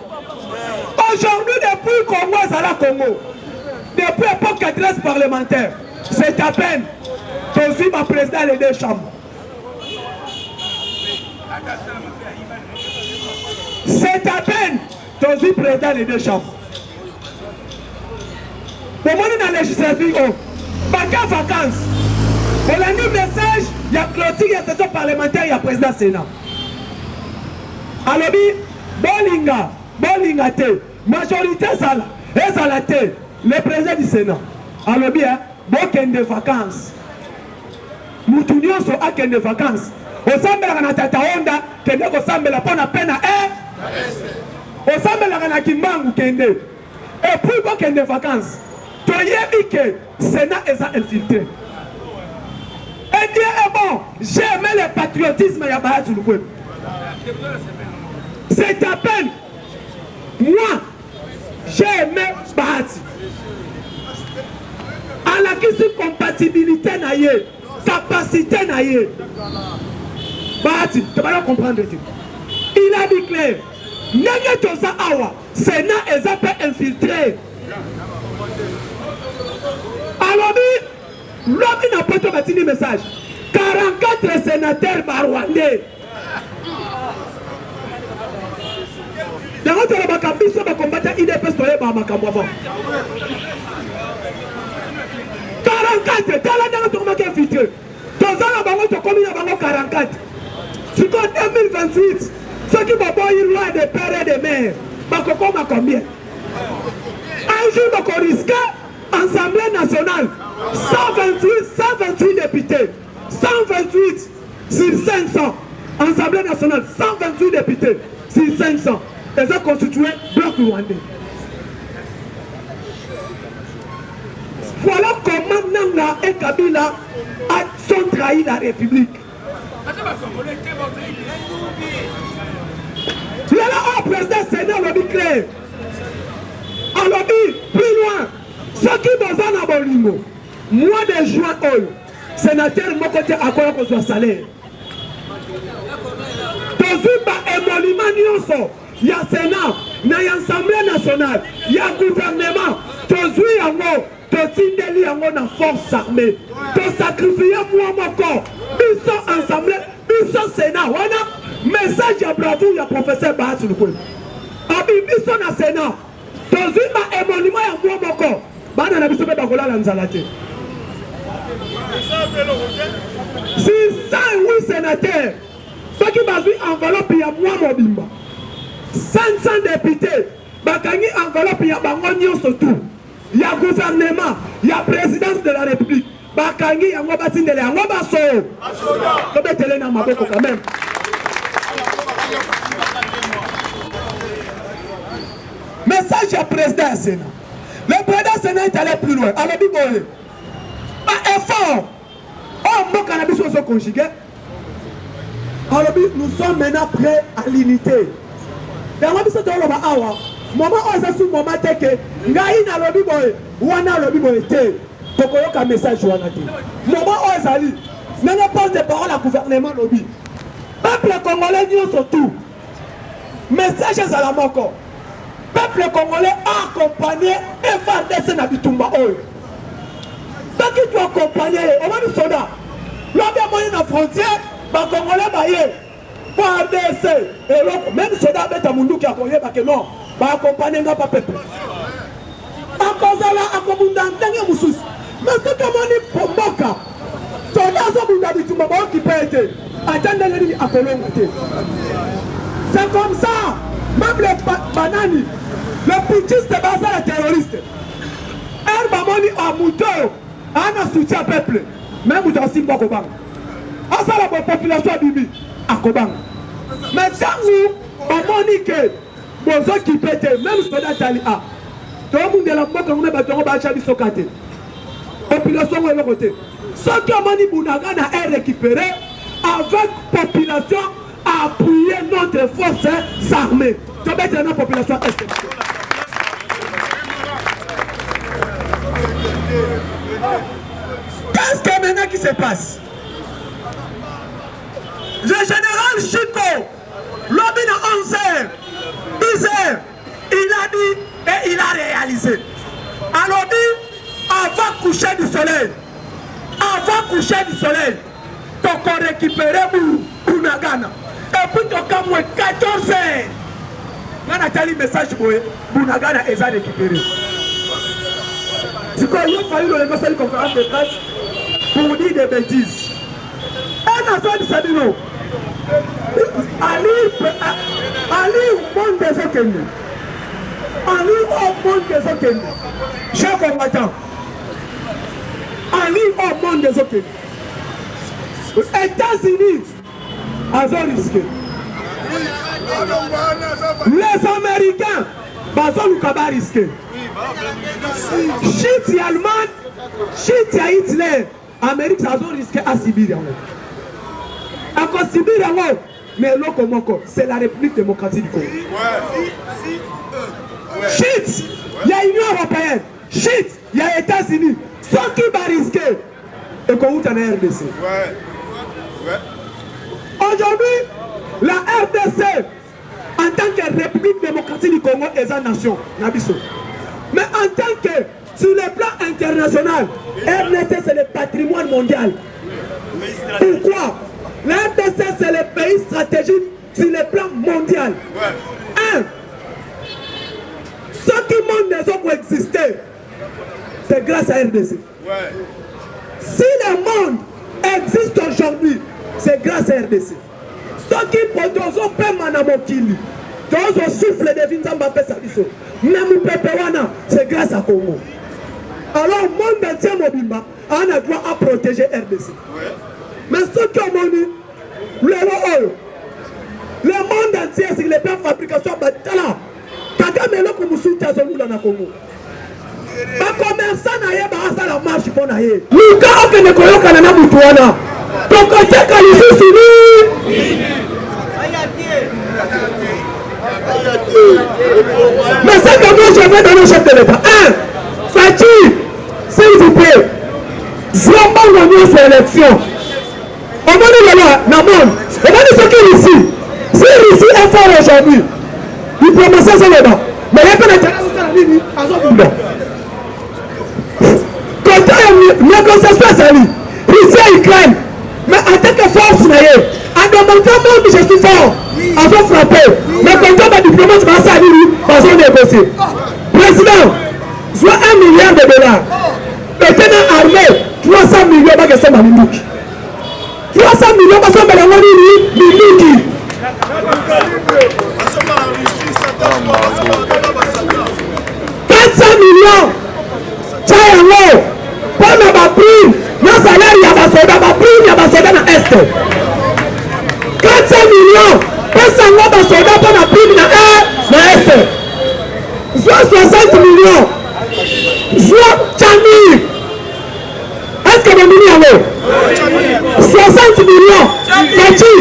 Aujourd'hui, depuis Congo, ça la Congo. Depuis l'époque adresse parlementaire, c'est à peine que je suis ma président des deux chambres. C'est à peine que je suis président des deux chambres. Pour moi, dans la législature, pas qu'en vacances. Pour la nuit message, il y a clôture, il y a session parlementaire, il y a président Sénat. Alors, Bolinga te, majorité ça là, et ça la te, le président du Sénat. Alors bien, bon de vacances. Nous tournions sur un de vacances. Au semble la tata honda, que nous sommes la bonne peine à au semble la kimbangu kende. Et puis bon de vacances. Tu as dit que le Sénat est infiltré. Et Dieu est bon, j'ai aimé le patriotisme et Yabaya tout le peuple. C'est à peine. Moi, j'ai aimé Bahati. À la question de compatibilité, capacité, Bahati, tu vas comprendre. Il a dit clair, Négatosa Awa, Sénat est un peu infiltré. Alors, l'homme n'a pas tout le message. 44 sénateurs barwandais. Dans notre bakambis, on va combattre IDPS pour les Bamakambo avant. 44, t'as la dernière tournée qui est filtré. Dans un bango, tu as commis la bango 44. C'est qu'en 2028, ceux qui vont boire une loi de père et de mère, Bakoko m'a combien? Un jour, on risque Assemblée nationale, 128 députés, 128 sur 500. Assemblée nationale, 128 députés sur 500. Et ça constitué bloc rwandais. Voilà comment Nanga et Kabila ont trahi la République. Là, le président Sénat l'a dit clair. Alors, plus loin, Ce qui besoin na bolingo, mois de juin, sénateur mon côté à quoi qu'on soit salaire. Tozuba émolument nyonso, il y a Sénat, il y a Assemblée nationale, il y a gouvernement, tozui yango, tozindeli yango na force armée, to sacrifier moi mon corps, biso Assemblée, biso Sénat, wana message ya bravo ya professeur Bahati Lukwebo. Abi biso na Sénat, tozuba émolument ya moi mon corps, bana na biso pe bakola la nzala te. 608 sénateurs, ceux qui ont enveloppe il y a moi mobimba 500 députés, bakangi enveloppe il y a bangonio surtout, il y a gouvernement, il y a présidence de la République, bakangi yango batindele yango baso to betele na maboko quand même. Message à président du Sénat. Le président du Sénat est allé plus loin. Alors bibolé effort. Oh, mon cannabis sont conjugués. Alors, nous sommes maintenant prêts à l'unité. Dans la mission de l'Oba Awa, moment où ça sous moment teke, ngaï na lobi boy, wana lobi boy te, tokoyo ka message wana te. Moment où ça lit, n'ayez pas de parole à gouvernement lobby. Peuple congolais dit surtout, message à la moko. Peuple congolais accompagné et FARDC na bitumba oyo. Ceux qui doivent accompagner, on va nous soda. L'homme est moyen dans la frontière, les Congolais baillés, par DC, et l'autre, même soda bête à Mundou qui a connu, parce que non, va accompagner n'a pas peuple. À cause de la accompagnement, Moussous. Mais c'est comme on est pour Moka. Soda, ça vous a dit tout le monde qui peut être. Attendez les à Colombe. C'est comme ça, même les bananes, le putschiste, c'est pas ça, les terroristes. Un bamoni à Mouto. On a soutien au peuple, même dans Simba Kobang. On a la population à Bibi, à Kobang. Mais tant que Monique, Bozo qui pète, même si on a Tali A, tout le monde est là pour qu'on ait battu un bâchard de Sokate. Population est de l'autre côté. Ce que Moni Bounagana est récupéré avec population à appuyer notre force armée. Tu vas mettre la population est. Qu'est-ce que maintenant qui se passe? Le général Chico, l'homme à 11h, 10h, il a dit et il a réalisé. Alors dit, avant coucher du soleil, tu as récupéré Bounagana. Et puis tu as 14h. On a dit le message pour Bounagana est récupéré. C'est quoi, il a fallu le faire une conférence de presse pour dire des bêtises. Un enfant de Sabino, Ali au monde des Okene. Ali au monde des Okene. Chers combattants, Ali au monde des Okene. Les États-Unis ont risqué. Les Américains ont risqué. Chit Allemagne, chit Hitler, Amérique, ça a risqué à Sibir. À Sibir, mais l'Okomoko, c'est la République démocratique du Congo. Chit, il y a l'Union européenne, chit, il y a les États-Unis. Ceux qui vont risquer, et qu'on est en RDC. Aujourd'hui, la RDC, en tant que République démocratique du Congo, est une nation. Mais en tant que, sur le plan international, RDC c'est le patrimoine mondial. Pourquoi? La RDC c'est le pays stratégique sur le plan mondial. Un, ceux qui montrent des hommes pour exister, c'est grâce à RDC. Si le monde existe aujourd'hui, c'est grâce à RDC. Ceux qui produisent un peu manamokili, tous au souffle de Vinzamba Pesabiso, même Pepewana, c'est grâce à Congo. Alors, le monde entier, Mobimba, a un droit à protéger RDC. Mais ceux qui ont monnaie, le monde entier, c'est le plan de fabrication de Batala. Kagame le Koumussou Tazolou dans le Congo. Les commerçants n'ont pas la marche pour naïe. Nous avons que nous connaissons Kanana Moutouana. Donc, on tient qu'à l'issue fini. Mais c'est que moi je vais donner au chef de l'État. 1. Fati. plaît. Zomba on sur l'élection. On va dire là, Namon. On va dire ce qu'il est ici. Si Russie est fort aujourd'hui, diplomatie c'est là-bas. Mais il y a pas d'intérêt à la ligne à son bout. Quand il y a négociation à lui, Russie et Ukraine, mais en tant que force, en demandant que je suis fort, à son frapper. Mais quand on a diplomate, c'est pas ça à lui, à son négocier. Président, soit 1 milliard de dollars. Maintenant armée, 300 millions de dollars, c'est ma minouki. 300 millions de dollars, c'est ma minouki. 400 millions. Tchayango, pour ma prime, nos salaires, il y a des soldats, ma prime, il y a des soldats dans l'Est. 400 millions, pour des soldats, pour ma prime dans l'Est. Soit 60 millions. Soit Chami. Est-ce que vous avez 60 millions. Fachi,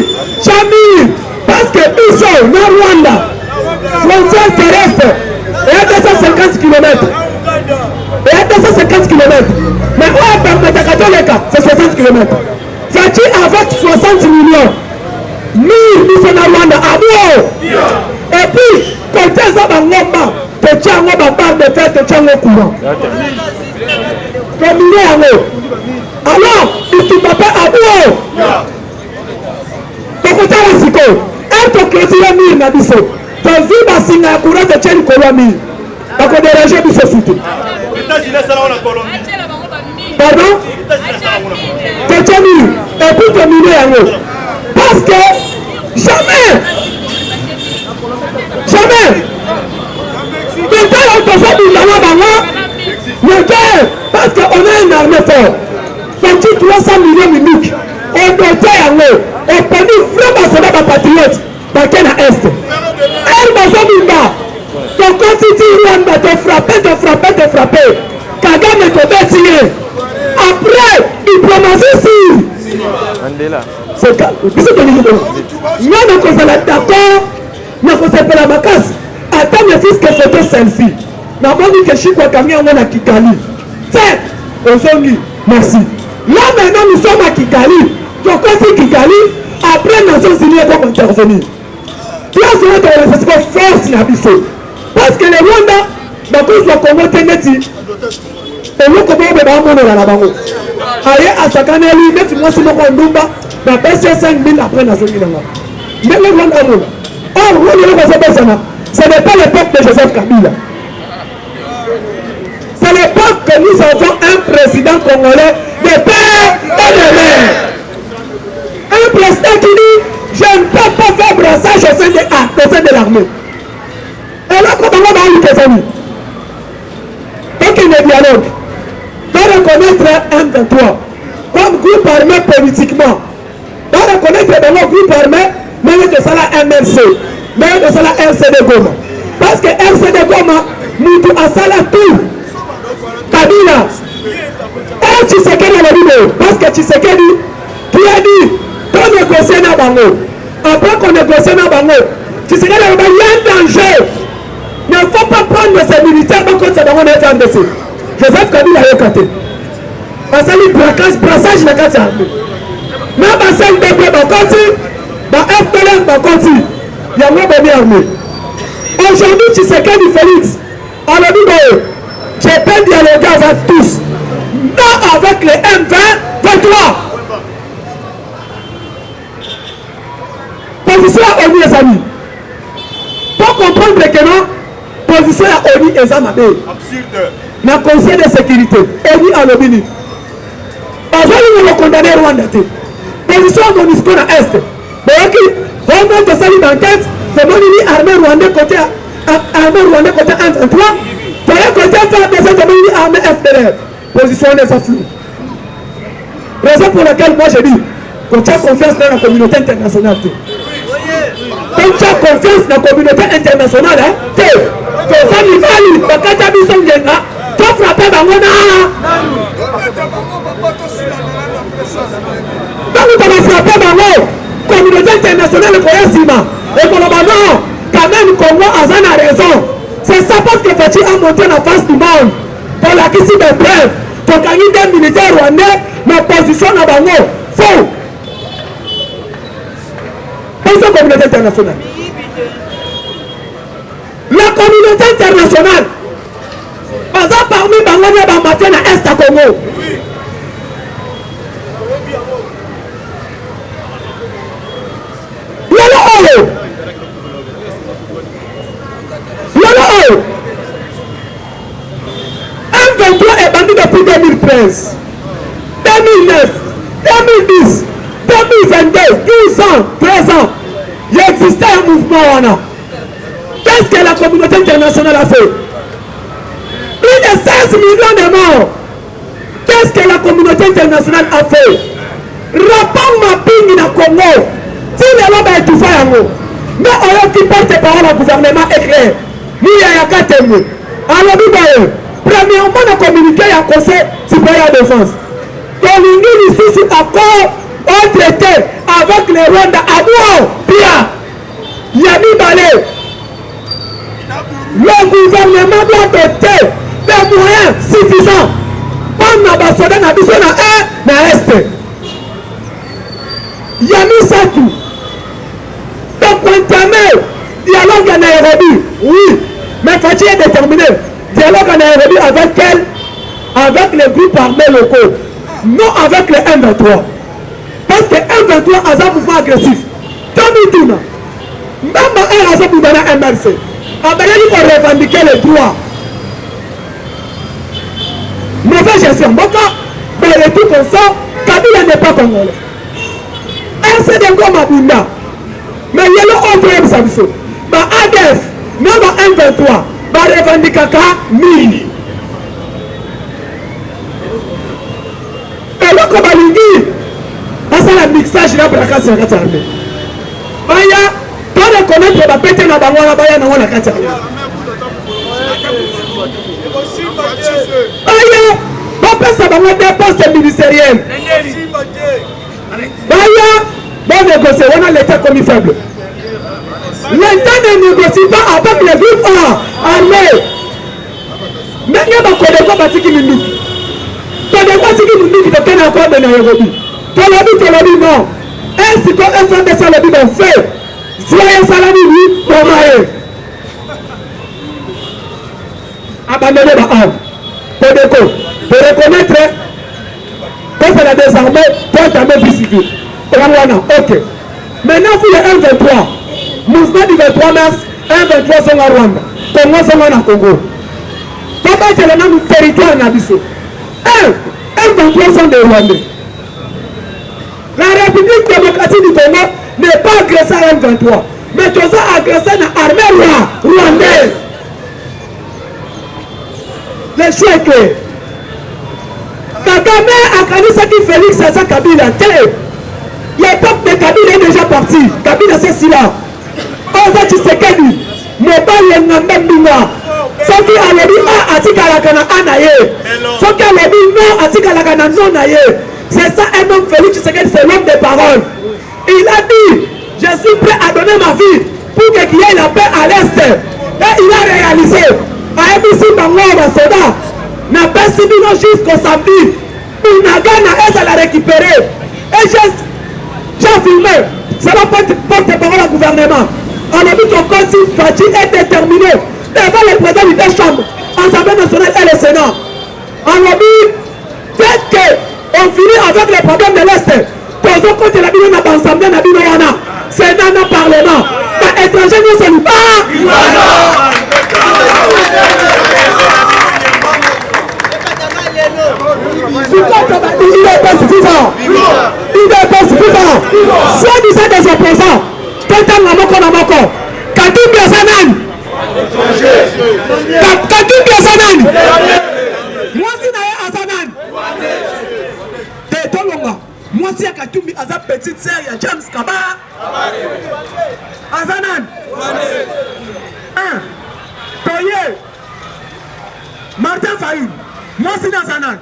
Chami. Parce que ils sont dans Rwanda. Frontière terrestre. Et à 250 km. Et à 250 km. Mais où est permettre c'est 60 km. Fachi avec 60 millions. Nous sommes dans Rwanda. Et puis, quand ils sont dans Rwanda, tu as un barre de tête, tu as un courant. Alors, tu m'appelles Abou. Tu as un siko. Et tu as clôturé mille na biso. Tu as vu ma signe à courant de Tchèque Colombie. Tu as dérangé biso soute. Pardon? Tu as mis. Et puis tu as mis en haut. Parce que jamais. Parce qu'on a une armée forte. Fait 300 millions de minutes. On doit faire en haut. On peut nous vraiment se mettre patriote. Dans quel est? Elle m'a dit donc quand tu dis Rwanda, te frapper. Kagame te fait tirer. Après, diplomatie si. C'est calme. Nous sommes d'accord. Nous sommes la vacances. Attends mes fils que photo selfie. Nous avons dit que je suis à Kigali. C'est, merci. Là maintenant nous sommes à Kigali. Donc quand c'est Kigali, après les Nations Unies vont intervenir. Là c'est notre force n'abissée. Parce que les Rwanda, dans tout le Congo Ténéti, et nous comment on va monter là-bas. Aïe à Sakaneli, mais moi c'est mon Ndumba, dans PC 5000 après Nations Unies. Mais les Rwanda, ce n'est pas l'époque de Joseph Kabila. C'est l'époque que nous avons un président congolais de père et de mère. Un président qui dit je ne peux pas faire brassage au sein de l'armée. Et là, comment on va aller les amis? Donc il y a dialogue. Il faut reconnaître un de toi comme groupe armé politiquement. Il faut reconnaître le groupe armé, mais que ça la MLC. Mais que ça la RCD Goma. Parce que RCD Goma, nous avons ça tout. Kabila. Et Tshisekedi a dit, parce que Tshisekedi, qui a dit, qu'on négocie dans Bango. Après qu'on négocie dans Bango, Tshisekedi a dit, il y a un danger. Il ne faut pas prendre ces militaires contre ces Bango de FNDC. Joseph Kabila a écarté. Parce que brassage de la carte armée. Même à 5 BP, dans FPLM, il y a un bon armée. Aujourd'hui, Tshisekedi Félix, on a dit, je peux dialoguer avec tous, non avec les M20-23. Position à ONU et amis. Pour comprendre que non, position à ONU et amis. Absurde. Dans le conseil de sécurité, ONU à l'ONU. Aujourd'hui, nous avons condamné Rwanda. Position à MONUSCO à l'Est. Mais on va te saluer d'enquête, c'est mon armée rwandais côté 1-23. Pour le côté FARDC, c'est armée FDLR. Position de sa flou. Raison pour laquelle moi je dis qu'on tient confiance dans la communauté internationale. Quand tu as confiance dans la communauté internationale, tu as frappé dans mon âme. Donc tu as frappé dans mon communauté internationale pour un ciment. Et pour le moment, quand même, Congo a raison. C'est ça parce que Fachi a monté la face du monde. Pour la question de preuve. tokangi des militaires rwandais na position na bango faux. Pour la communauté internationale. La communauté internationale, par exemple, parmi Bangonia et Bamaté na Est à Congo. M23 est banni depuis 2013, 2009, 2010, 2022, 12 ans, 13 ans. Il existait un mouvement. Qu'est-ce que la communauté internationale a fait? Plus de 16 millions de morts. Qu'est-ce que la communauté internationale a fait? Rapport mapping dans le Congo. Si les lobes est tout fait, mais on qui porte parole au gouvernement est clair. Il y a 4 mots. Alors, premièrement, on a communiqué à Conseil supérieur de défense. Donc, nous ici, accord au traité avec les Rwanda à moi, Pia, Yami Balé. Le gouvernement doit doter des moyens suffisants pour l'ambassadeur na biso na Est. Yami Satou. Donc, entamer dialogue à Nairobi, oui, mais faut-il être déterminé. Dialogue à Nairobi avec elle, avec les groupes armés locaux, non avec les M23. Parce que M23 a un mouvement agressif. Tamitouna, même un raison pour donner un MRC. Il faut revendiquer les droits. Mauvaise gestion. Bon, mais les trucs comme ça, Kabila n'est pas congolais. C'est des gros Mabunda. Mais il y a l'autre M. ADF, même M23, va revendiquer Mini. Et là, comme on dit, c'est le mixage là pour la casse de la carte armée. Baya, toi de connaître la pété na bango na baya na la carte armée. Baya, papa ça va des postes ministériels. Baya, bon négocier, on a l'état comme faible. L'État ne négocie pas avec les groupes armés. Mais il y a des gens qui ont dit que tu as encore de Nairobi. Tu as dit non. Ainsi que FNDC le dit on fait. Soyez salami, oui, pour mailler. Abandonner la arme. Pour reconnaître que c'est la désarmée, pour t'amener plus civil. Ok. Maintenant, vous les M23. Mouvement du 23 mars, 1-23 sont à Rwanda, Congo sont à Congo. Comment est le nom du territoire Nabiso? 1-23 sont des Rwandais. La République démocratique du Congo n'est pas agressée à 1-23, mais tu as agressé à l'armée rwandaise. Le choix est que Kagame a connu ce qui Félix Saza Kabila. L'époque de Kabila est déjà partie. Kabila c'est si là. Oza Tshisekedi, mobali ngamba mbinga. Soki alobi atikalaka na anaye. Soki alobi non atikalaka na non naye. C'est ça un homme Félix Tshisekedi, c'est l'homme des paroles. Il a dit, je suis prêt à donner ma vie pour qu'il y ait la paix à l'Est. Et il a réalisé. A ABC Bangoba Soda, n'a pas subi jusqu'au samedi. Pour Nagana, elle l'a récupéré. Et j'ai filmé. C'est la porte-parole au gouvernement. On a vu que Konsi Fati est déterminé devant les présidents des chambres, l'Assemblée nationale et le Sénat. On a vu dès qu'on finit avec les problèmes de l'Est, pour eux côté la Bino n'a pas l'Assemblée n'a Bino Yana, Sénat n'a Parlement, les étrangers ne sont pas. Il est pas suffisant. Il est pas suffisant. Soit disant des opposants. Katumbi Asanan. Katumbi Asanan. Moi si naye Asanan. Tetolonga. Moi si Katumbi Asa petite sœur ya James Kaba. Asanan. Toye. Martin Fayou. Moi si Asanan.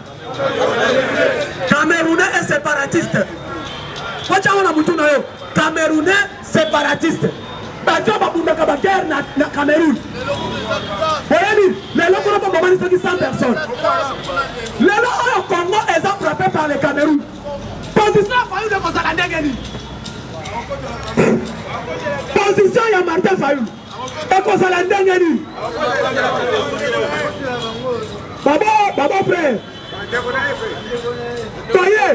Camerounais et séparatiste. Camerounais séparatiste. bato babundaka baguerre na Cameroun. Voyez-vous, les locaux n'ont pas manifesté 100 personnes. Les locaux au Congo sont frappés par le Cameroun. Position à Fayoul de Kosalandengeni. Position à Martin Fayoul de Kosalandengeni. Baba frère. Voyez,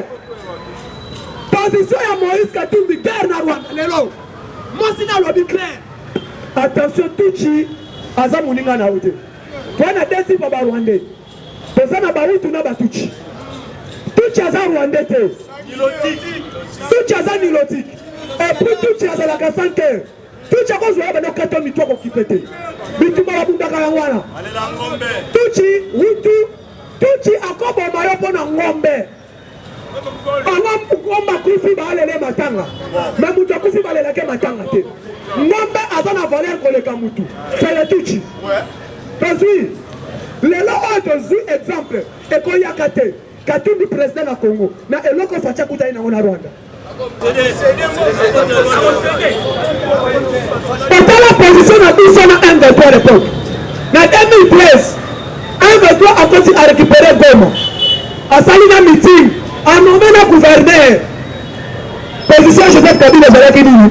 position à Moïse Katumbi, guerre na Rwanda. Lelo, moi c'est dans le clair. Attention, Tuchi, Aza Moninga na Ote. Toi na desi Baba Rwandais. Pesa na Bahutu na Batuchi. Tuchi Aza Rwandais te. Tuchi Aza Nilotique. Et puis Tuchi Aza la Kassante. Tuchi a cause de kato mitwa ko kipete. Bituma la bundaka ya wana. Tuchi, Hutu. Tuchi akobo mayo pona ngombe. Ngombe ngomba kufi balele matanga. Mais mutu kufi balele ke matanga te. Ngombe azana valeur koleka mutu. C'est le Tuchi. Parce que lelo autre exemple et ko yakate Katumbi président na Congo na eloko facha kuta ina na Rwanda. Pour la position na biso na 1-2 l'époque. Na 2013 1-2 a continué à récupérer Goma. A sali na meeting, a nommé na gouverneur. Position Joseph Kabila ezalaki nini?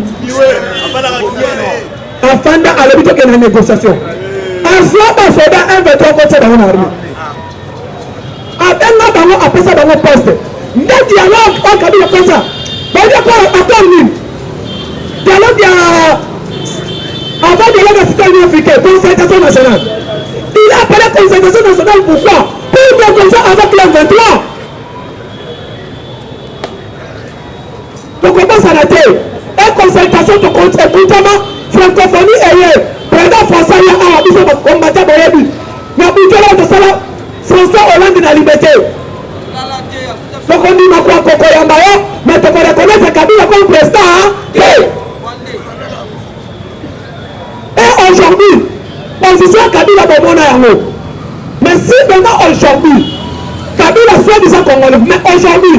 Afanda alobito ke na négociation. Azwa basoda 1-2 kote bango na armée. Abenga bango apesa bango poste. Nde dialogue o Kabila kosa. Badia kwa accord nini? Dialogue ya avant dialogue à citoyen africain, concertation nationale. Il a appelé concertation nationale pourquoi? Pour négocier avec les 23. Donc comment ça n'a été? Et concertation de compte écoutement francophonie et président François ya a biso combattre boyebi. Na butela de sala François Hollande na liberté. Donc on dit ma quoi Koko Yambayo, mais tu peux reconnaître Kabila comme président. Et aujourd'hui, position Kabila Bobona Yango. Mais si maintenant aujourd'hui, Kabila soit disant Congolais, mais aujourd'hui,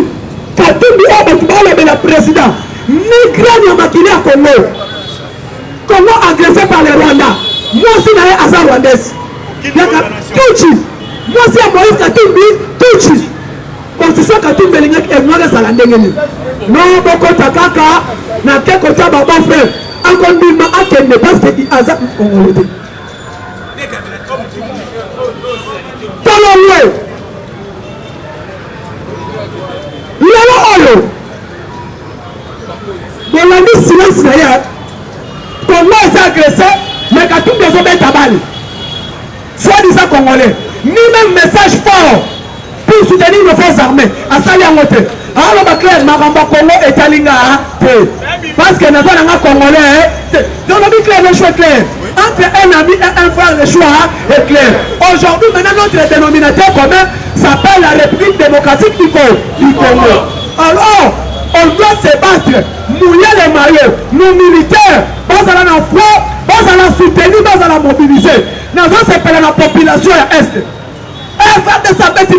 Katumbi est le président, migrant Yamakine à Congo. Congo agressé par les Rwandais. Moi aussi, je suis Asa Rwandaise. Tuchi. Moi aussi, Moïse Katumbi, Tuchi. Constitution Katumbi Belingek et moi, ça l'a ndengeni. Non, beaucoup de kaka, n'a qu'un côté à Baba frère. Encore une fois, à quel n'est pas ce qu'il a ça Congolais. Talonwe. Lelo Oyo. Bolandi silence d'ailleurs. Congo est agressé, mais Katumbi est obéi tabali. Soit disant Congolais. Ni même message fort pour soutenir nos forces armées. À Sali Angote. Alors, ma claire, ma ramba Congo est à l'Inga. Parce que nous avons un Congolais. Donc, le clair, le choix est clair. Entre un ami et un frère, le choix est clair. Aujourd'hui, maintenant, notre dénominateur commun s'appelle la République démocratique du Congo. Alors, on doit se battre, mouiller les maillots, nos militaires, nous allons en front, nous allons soutenir, nous allons mobiliser. Nous allons s'appeler la population à Est. Et faire de sa bête,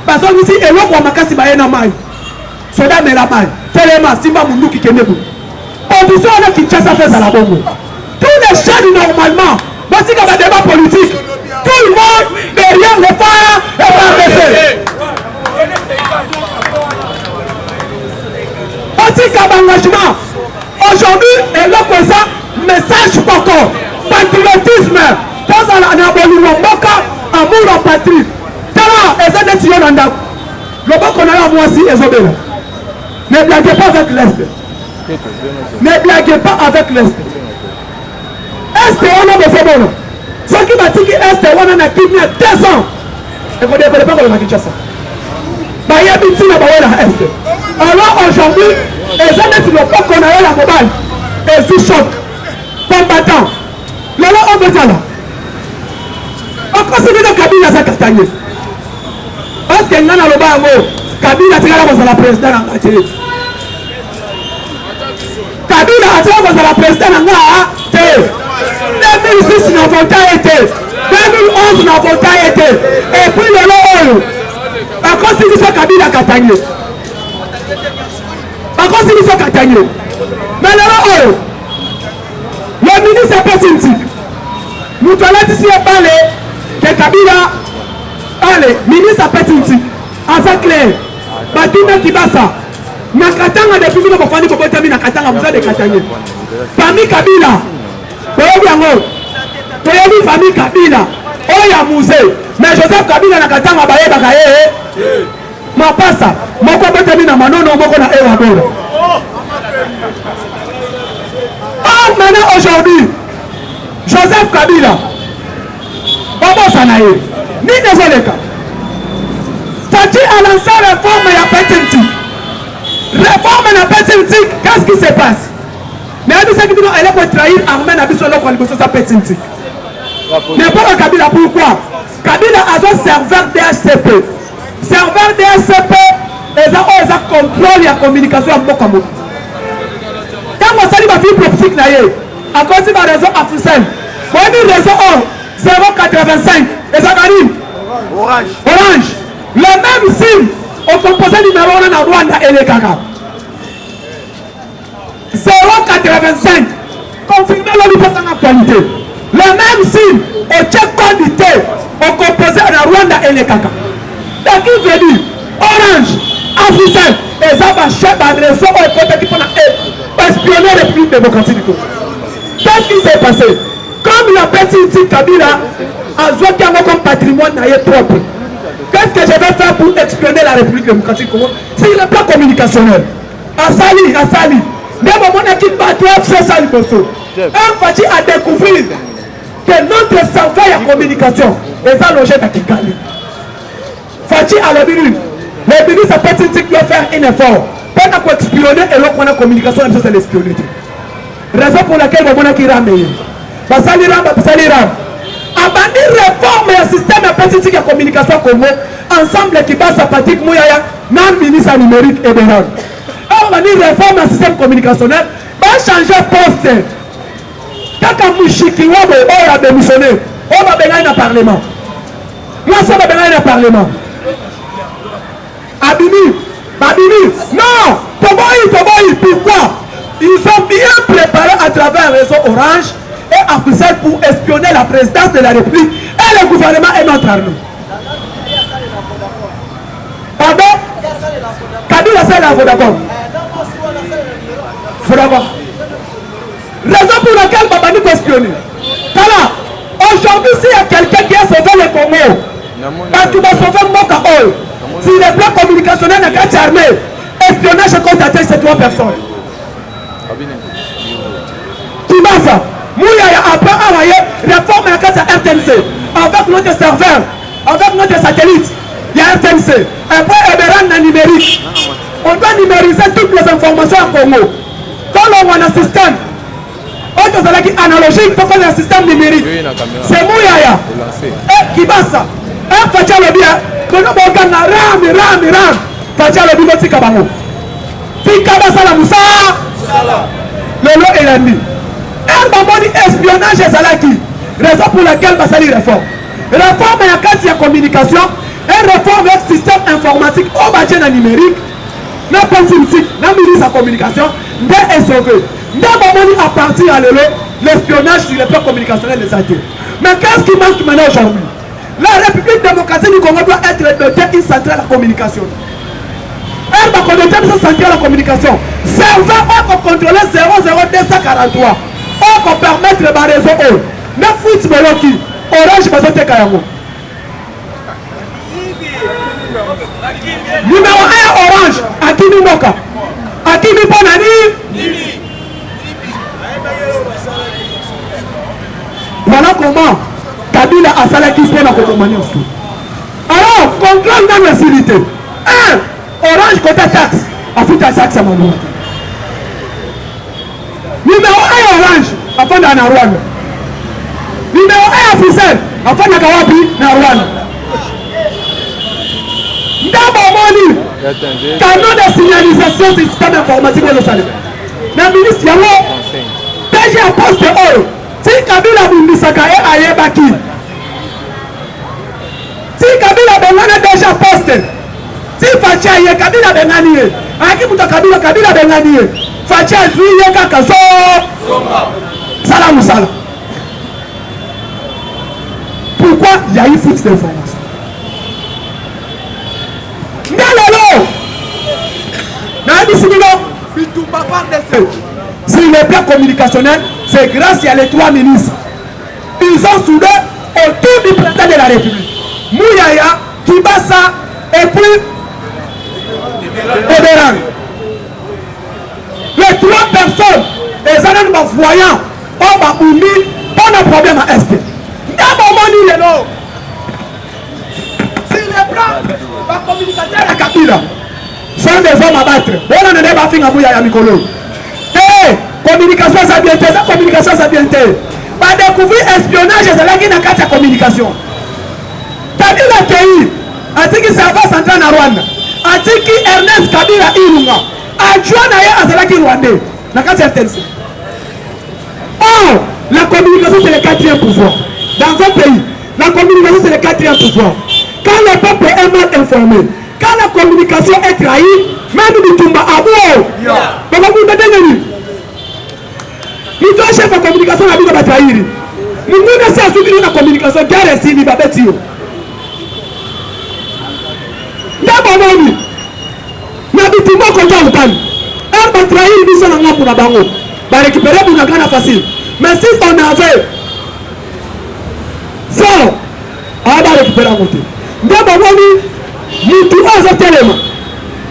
parce que ici, et l'autre, on m'a cassé ma maille. Soda me la maille. Tellement, Simba Moundou qui kenne vous. Position à la Kinshasa fait à la Bongo. Tous les chaînes normalement, voici qu'il y a un débat politique. Tout le monde, derrière le phare, et va baisser. Voici qu'il y a un engagement. Aujourd'hui, et là comme ça, message encore. Patriotisme. Dans la Nabolou Mboka, amour en patrie. Tala, et ça n'est pas un le bas qu'on a là, moi aussi, et Zobéla. Ne blaguez pas avec l'Est. Ne blaguez pas avec l'Est. Est, on a besoin de ce qui m'a dit que Est, on a kidnappé 2 ans. Et vous ne devez pas qu'on a dit ça. Il y a des gens qui Est. Alors aujourd'hui, et ça n'est pas qu'on a la mobile. Et c'est choc. Combattant. Là, on veut ça là. Encore c'est que Kabila ça Katangé. Parce que nous avons Kabila c'est la président en Algérie. Kabila c'est la président en Algérie. 2006 n'a pas été. 2011 n'a pas été. Et puis le lot. Encore c'est que Kabila Katangé. Encore c'est que Katangé. Mais le lot. ministre Petintik. Nous allons ici parler que Kabila, allez, ministre Petintik, assez clair. Batuna Kibasa, Nakatanga depuis que nous avons fait des Nakatanga, vous avez Katanga. Famille Kabila, Toyobi famille Kabila, Oya Musée, mais Joseph Kabila Nakatanga Baye Bakaye, ma passa, mon combattant na Manono, mon na Ewa. Ah, maintenant aujourd'hui, Joseph Kabila, Babo Sanaye, ni désolé cas. Fati a lancé la réforme à Petintik. Réforme à Petintik, qu'est-ce qui se passe? Mais elle dit que elle est pour trahir Armène à Bissolo quand il faut Petintik. Mais pas Kabila, pourquoi? Kabila a un serveur DHCP. Serveur DHCP, ils ont contrôle la communication à Mokamou. Quand on s'allie ma fille proptique, à cause de ma réseau africaine, moi je réseau 085, et ça gagne Orange. Le même SIM au composé numéro 1 en Rwanda et les Kaka. 085. Confirmez le niveau sans actualité. Le même SIM au check quantité au composé en Rwanda et les Kaka. Donc il veut dire Orange, Africain, et ça va chercher un réseau au côté qui peut espionner la République démocratique du Congo. Qu'est-ce qui s'est passé? Comme la petite Kabila a joué comme patrimoine propre. Qu'est-ce que je vais faire pour espionner la République démocratique du Congo? C'est le plan communicationnel. Asali. Même mon équipe patriote, c'est ça le bosso. Un Fati a découvert que notre serveur de communication est à loger à Kikali. Fati a le ministre. Le ministre Petintik doit faire un effort. Pas pour espionner et l'autre pour la communication, c'est l'espionner. Raison pour laquelle on a qui ramène. Basali ram. Abandi réforme et système de Petintik de communication Congo ensemble qui passe à Patrick Mouyaya, non ministre numérique et Béran. On va dire réforme et système communicationnel, va changer poste. Kaka Mouchiki Wabo, on a démissionné, on va bénir le Parlement. Moi, ça va bénir le Parlement. Abimi, non, Toboï, pourquoi? Ils ont bien préparé à travers le réseau Orange et Africell pour espionner la présidence de la République et le gouvernement est notre arme. Pardon? Kabila c'est la Vodacom. Raison pour laquelle Babani peut espionner. Voilà. Aujourd'hui, s'il y a quelqu'un qui a sauvé le Congo, parce qu'il va sauver Moka Oil, si le plan communicationnel n'a qu'à armé, espionnage contre ces 3 personnes. Qui va ça? Mouyaya après envoyé réforme à la RTNC avec notre serveur, avec notre satellite. Il y a RTNC. Après, Eberan numérique. On doit numériser toutes les informations en Congo. Quand on a un système, on doit analogique, il faut qu'on ait un système numérique. C'est Mouyaya. Et qui va ça? Un Fatia le bien. Quand on regarde ram. Fatia le bien, c'est Kabamo. Tikaba Salamoussa. Le lot est l'ennemi. Un moment espionnage et Zalaki. Raison pour laquelle va salir réforme. Réforme et la carte de communication. Et réforme avec système informatique au bâtiment numérique. N'a pas de politique, n'a ministre de la communication. N'est est sauvé. N'a pas moment à partir à l'espionnage sur les plans communicationnels des acteurs. Mais qu'est-ce qui manque maintenant aujourd'hui? La République démocratique du Congo doit être dotée d'une centrale à communication. Elle va connecter cette centrale à communication. Serveur va contrôler 00243. On va permettre le réseau. Ne fout Meloki. Orange va sauter Kayango. Numéro 1 Orange. Akimi Moka. Akimi Bonani. Voilà comment Kabila a salaki pour la Congomanie aussi. Alors, contrôle dans la facilité. 1. Orange côté taxe. Afrique taxe à Manoua. Numéro 1 Orange. Afin d'en Rwanda. Numéro 1 Africell. Afin d'en Kawapi. Na Rwanda. D'abord, canon de signalisation du système informatique de l'Osalé. Le ministre Yango. PG a posté Oyo. Si Kabila Bundisaka et Ayebaki. Si Kabila Bengana déjà posté. Si Fatia Ye Kabila Bengani. Aki Muta Kabila Bengani. Fatia Zouye Kakaso. Salam. pourquoi il y a eu faute d'information. Sur le plan communicationnel, c'est grâce à les 3 ministres. Ils ont soudé autour du président de la République. Mouyaya, Kibasa et puis Oberang. Les 3 personnes, les années voyants, ont mis un problème à Est. Sur le plan, la communication à Kabila sont des hommes à battre. On n'a pas fait un Mouyaya Mikolo. Communication, ça vient de ça, communication, ça vient de. Pas découvrir espionnage, c'est là qu'il y a une communication. Kabila Kei, Atiki Sava Central na Rwanda, Atiki Ernest Kabila Irunga, adjoint à Azalaki Rwandais, na carte RTNC. Or, la communication c'est le 4e pouvoir. Dans un pays, la communication c'est le 4e pouvoir. Quand le peuple est mal informé, quand la communication est trahie, même du Tumba Abo, nous sommes chefs de communication à la trahir. Nous ne sommes pas la communication, car c'est une babetio. D'abord, nous avons content de temps. On va trahir, nous sommes là pour la bango. On va récupérer pour la grande facile. Mais si on avait fort, on va récupérer à côté. D'abord, nous trouvons un élément.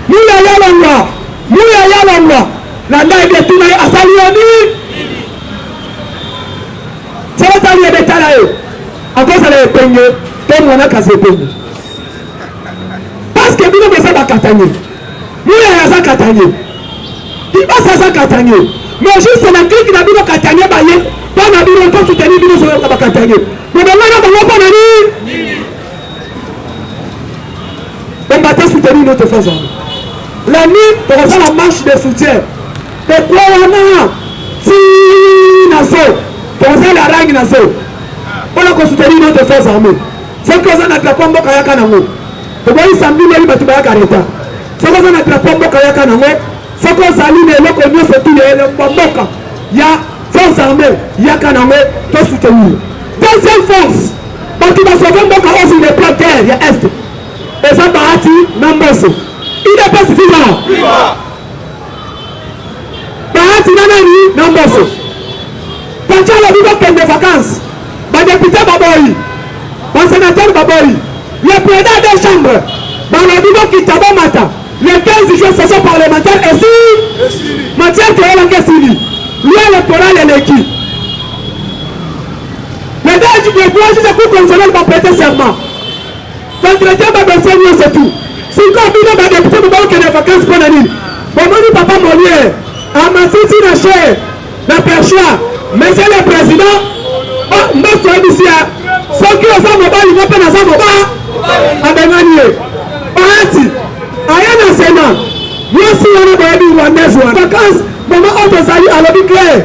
Nous allons là, nous allons là. La naïve est tout à Salioni. Ça va t'aller des talaïs. En cause de l'épingle, comme on a cassé l'épingle. Parce que nous ne sommes pas Katangé. Nous ne sommes pas Katangé. Il passe à Katangé. Mais juste la clique n'a pas Katangé, pas n'a pas soutenir nous sur la Katangé. Mais maintenant, on va pas on va pas soutenir notre force. La nuit, on va faire la marche de soutien. Et quoi on a si nazo, on fait la rangue nazo. On a soutenir notre force armée. C'est que ça n'a pas de pompe à Yakanamo. On va y samedi, il va tout à Careta. C'est que ça n'a pas de pompe à Yakanamo. C'est que ça lui est là qu'on nous fait tout le pompe. Il y a force armée, Yakanamo, pour soutenir. Deuxième force, quand tu vas sauver Mboka aussi les plans terre, il y a Est. Et ça va attirer Namboso. Il n'est pas suffisant. Bahati nanani Namboso. Quand tu as le niveau de vacances, le député Baboyi, le sénateur Baboyi, le président des chambres, dans le niveau qui t'a matin, les 15 jours session parlementaire et si matière que elle a Sili, l'électoral et l'équipe. Les deux du pouvoir juste pour consoler va prêter serment. L'entretien va baisser mieux c'est tout. Si quand on a des députés qui ont des vacances pour l'année, pour moi, papa Molière, à ma cité de chair, la perchoir, monsieur le président, notre émission, ceux qui ont mobile, ils vont pas dans un mobile, à Benganier. Bahati, à un enseignant, nous aussi on a des vacances, maman, on te salue à l'objet clair.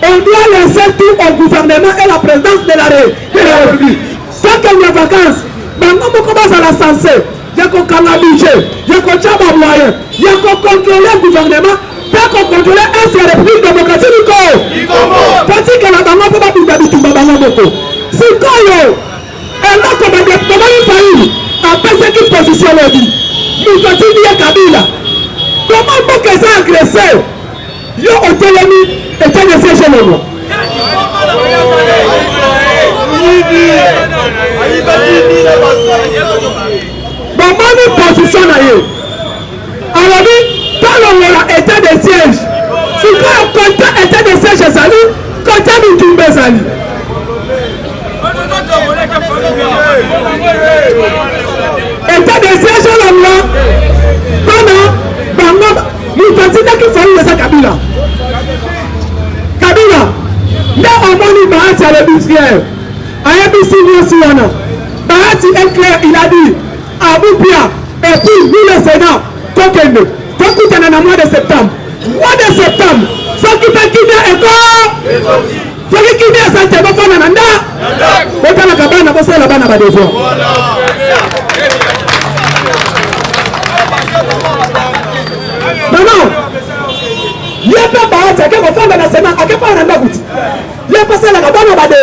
On doit laisser tout au gouvernement et la présidence de la République. Sans qu'il y ait vacances, on commence à la censer. Il y a qu'on a budget, il y a qu'on tient ma moyen, il y a qu'on contrôle le gouvernement, pas qu'on contrôle la République démocratique du Congo. Tandis que la banque peut pas vous dire tout le si Congo, elle a comme une famille, après ce qui positionne la vie, nous avons dit à Kabila, comment pour que ça agressé, il y a autonomie et qu'il y a des sièges chez nous. Comment nous positionnons alors quand on a état de siège, si quand on compte état de siège Zali, quand on nous tombe Zali. État de siège là, pendant nous continuons qu'il faut laisser Kabila. Kabila, là on va nous battre à l'industrie. À ABC Nosiana, Bahati est clair, il a dit à Boupia, et puis nous le Sénat, Tokende, Tokutana dans le mois de septembre. Mois de septembre, ceux qui fait quitter encore, ceux qui quittent à Santiago Fanananda, Botana Kabana, vous savez là-bas, n'a des fois. Non, non, il n'y a pas Bahati, à quel moment dans le Sénat, à quel moment on a dit. bien passé la cabane bade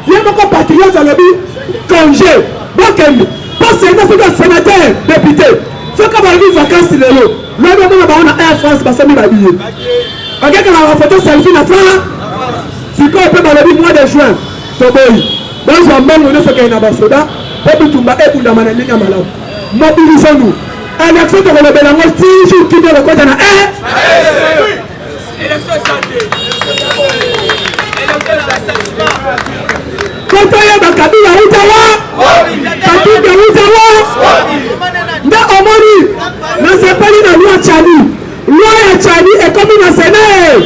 il y a beaucoup patriotes à l'objet congé donc pas seulement c'est un sénateur député c'est comme on vit vacances le lot là on a Air France parce que m'a dit ok quand on a photo selfie na France si quoi peut le mois de juin toboy dans un monde on est ce qu'il y a basoda pour tout mba et pour la manane nyamala mobilisons-nous élection de le belango toujours qui le côté na Koto yeba Kabila utawa Kabila utawa nda omoni na sepeli na loi ya Tchadi et comme na Sénat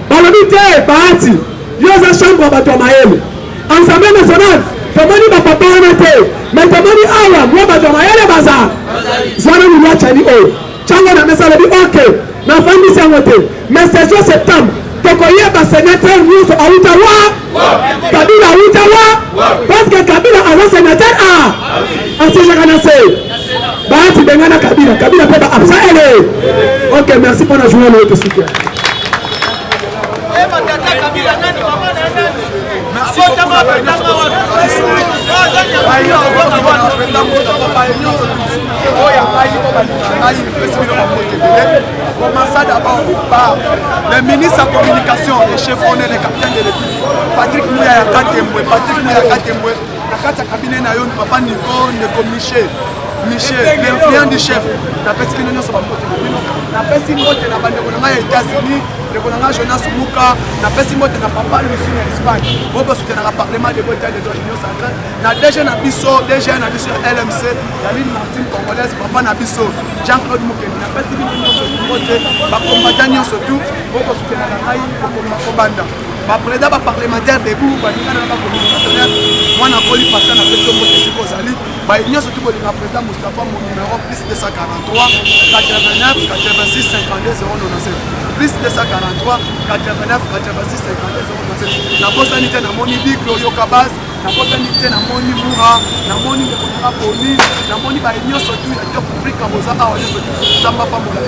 balobite baati yoza chambre bato mayele Assemblée nationale tomoni ba papa wana te mais tomoni awa mwa bato mayele baza zwana loi ya Tchadi o chango na mesa lobi ok na famille sango te mais c'est jour septembre tokoyeba sénateur nyonso autawa Kabila autawa parce que Kabila aza sénateur asijaka na se baati bengana Kabila pe ba absa ele ok merci pour la journée de votre soutien merci commençons d'abord par le ministre de la communication et chef honneur le capitaine de l'équipe Patrick Mouya Katembwe nakati ya cabinet na yo papa Nico Ndeko Michel l'influent du chef na pesi kino nyonso bamote na pesi mote na bandeko na ngai États-Unis ndeko na ngai Jonas Muka na pesi mote na papa Lucie na Espagne bobo soutenaka parlement de vote de l'Union sacrée na DG na biso LMC la ligne Martine congolaise papa na biso Jean-Claude Mukeni na pesi kino nyonso mote ba combattant nyonso tout bobo soutenaka ngai ko banda ba président ba parlementaire debout ba ngana ba commissaire mwana koli passa na peto mote siko zali ba nyonso tout ko président Moustapha mon numéro plus 243 89 86 52 097 plus 243 89 86 52 097 na bosani te na moni big Glorio Kabaz na bosani te na moni Moura na moni ko na Poni na moni ba nyonso tout ya Afrika boza awa nyonso samba pa mola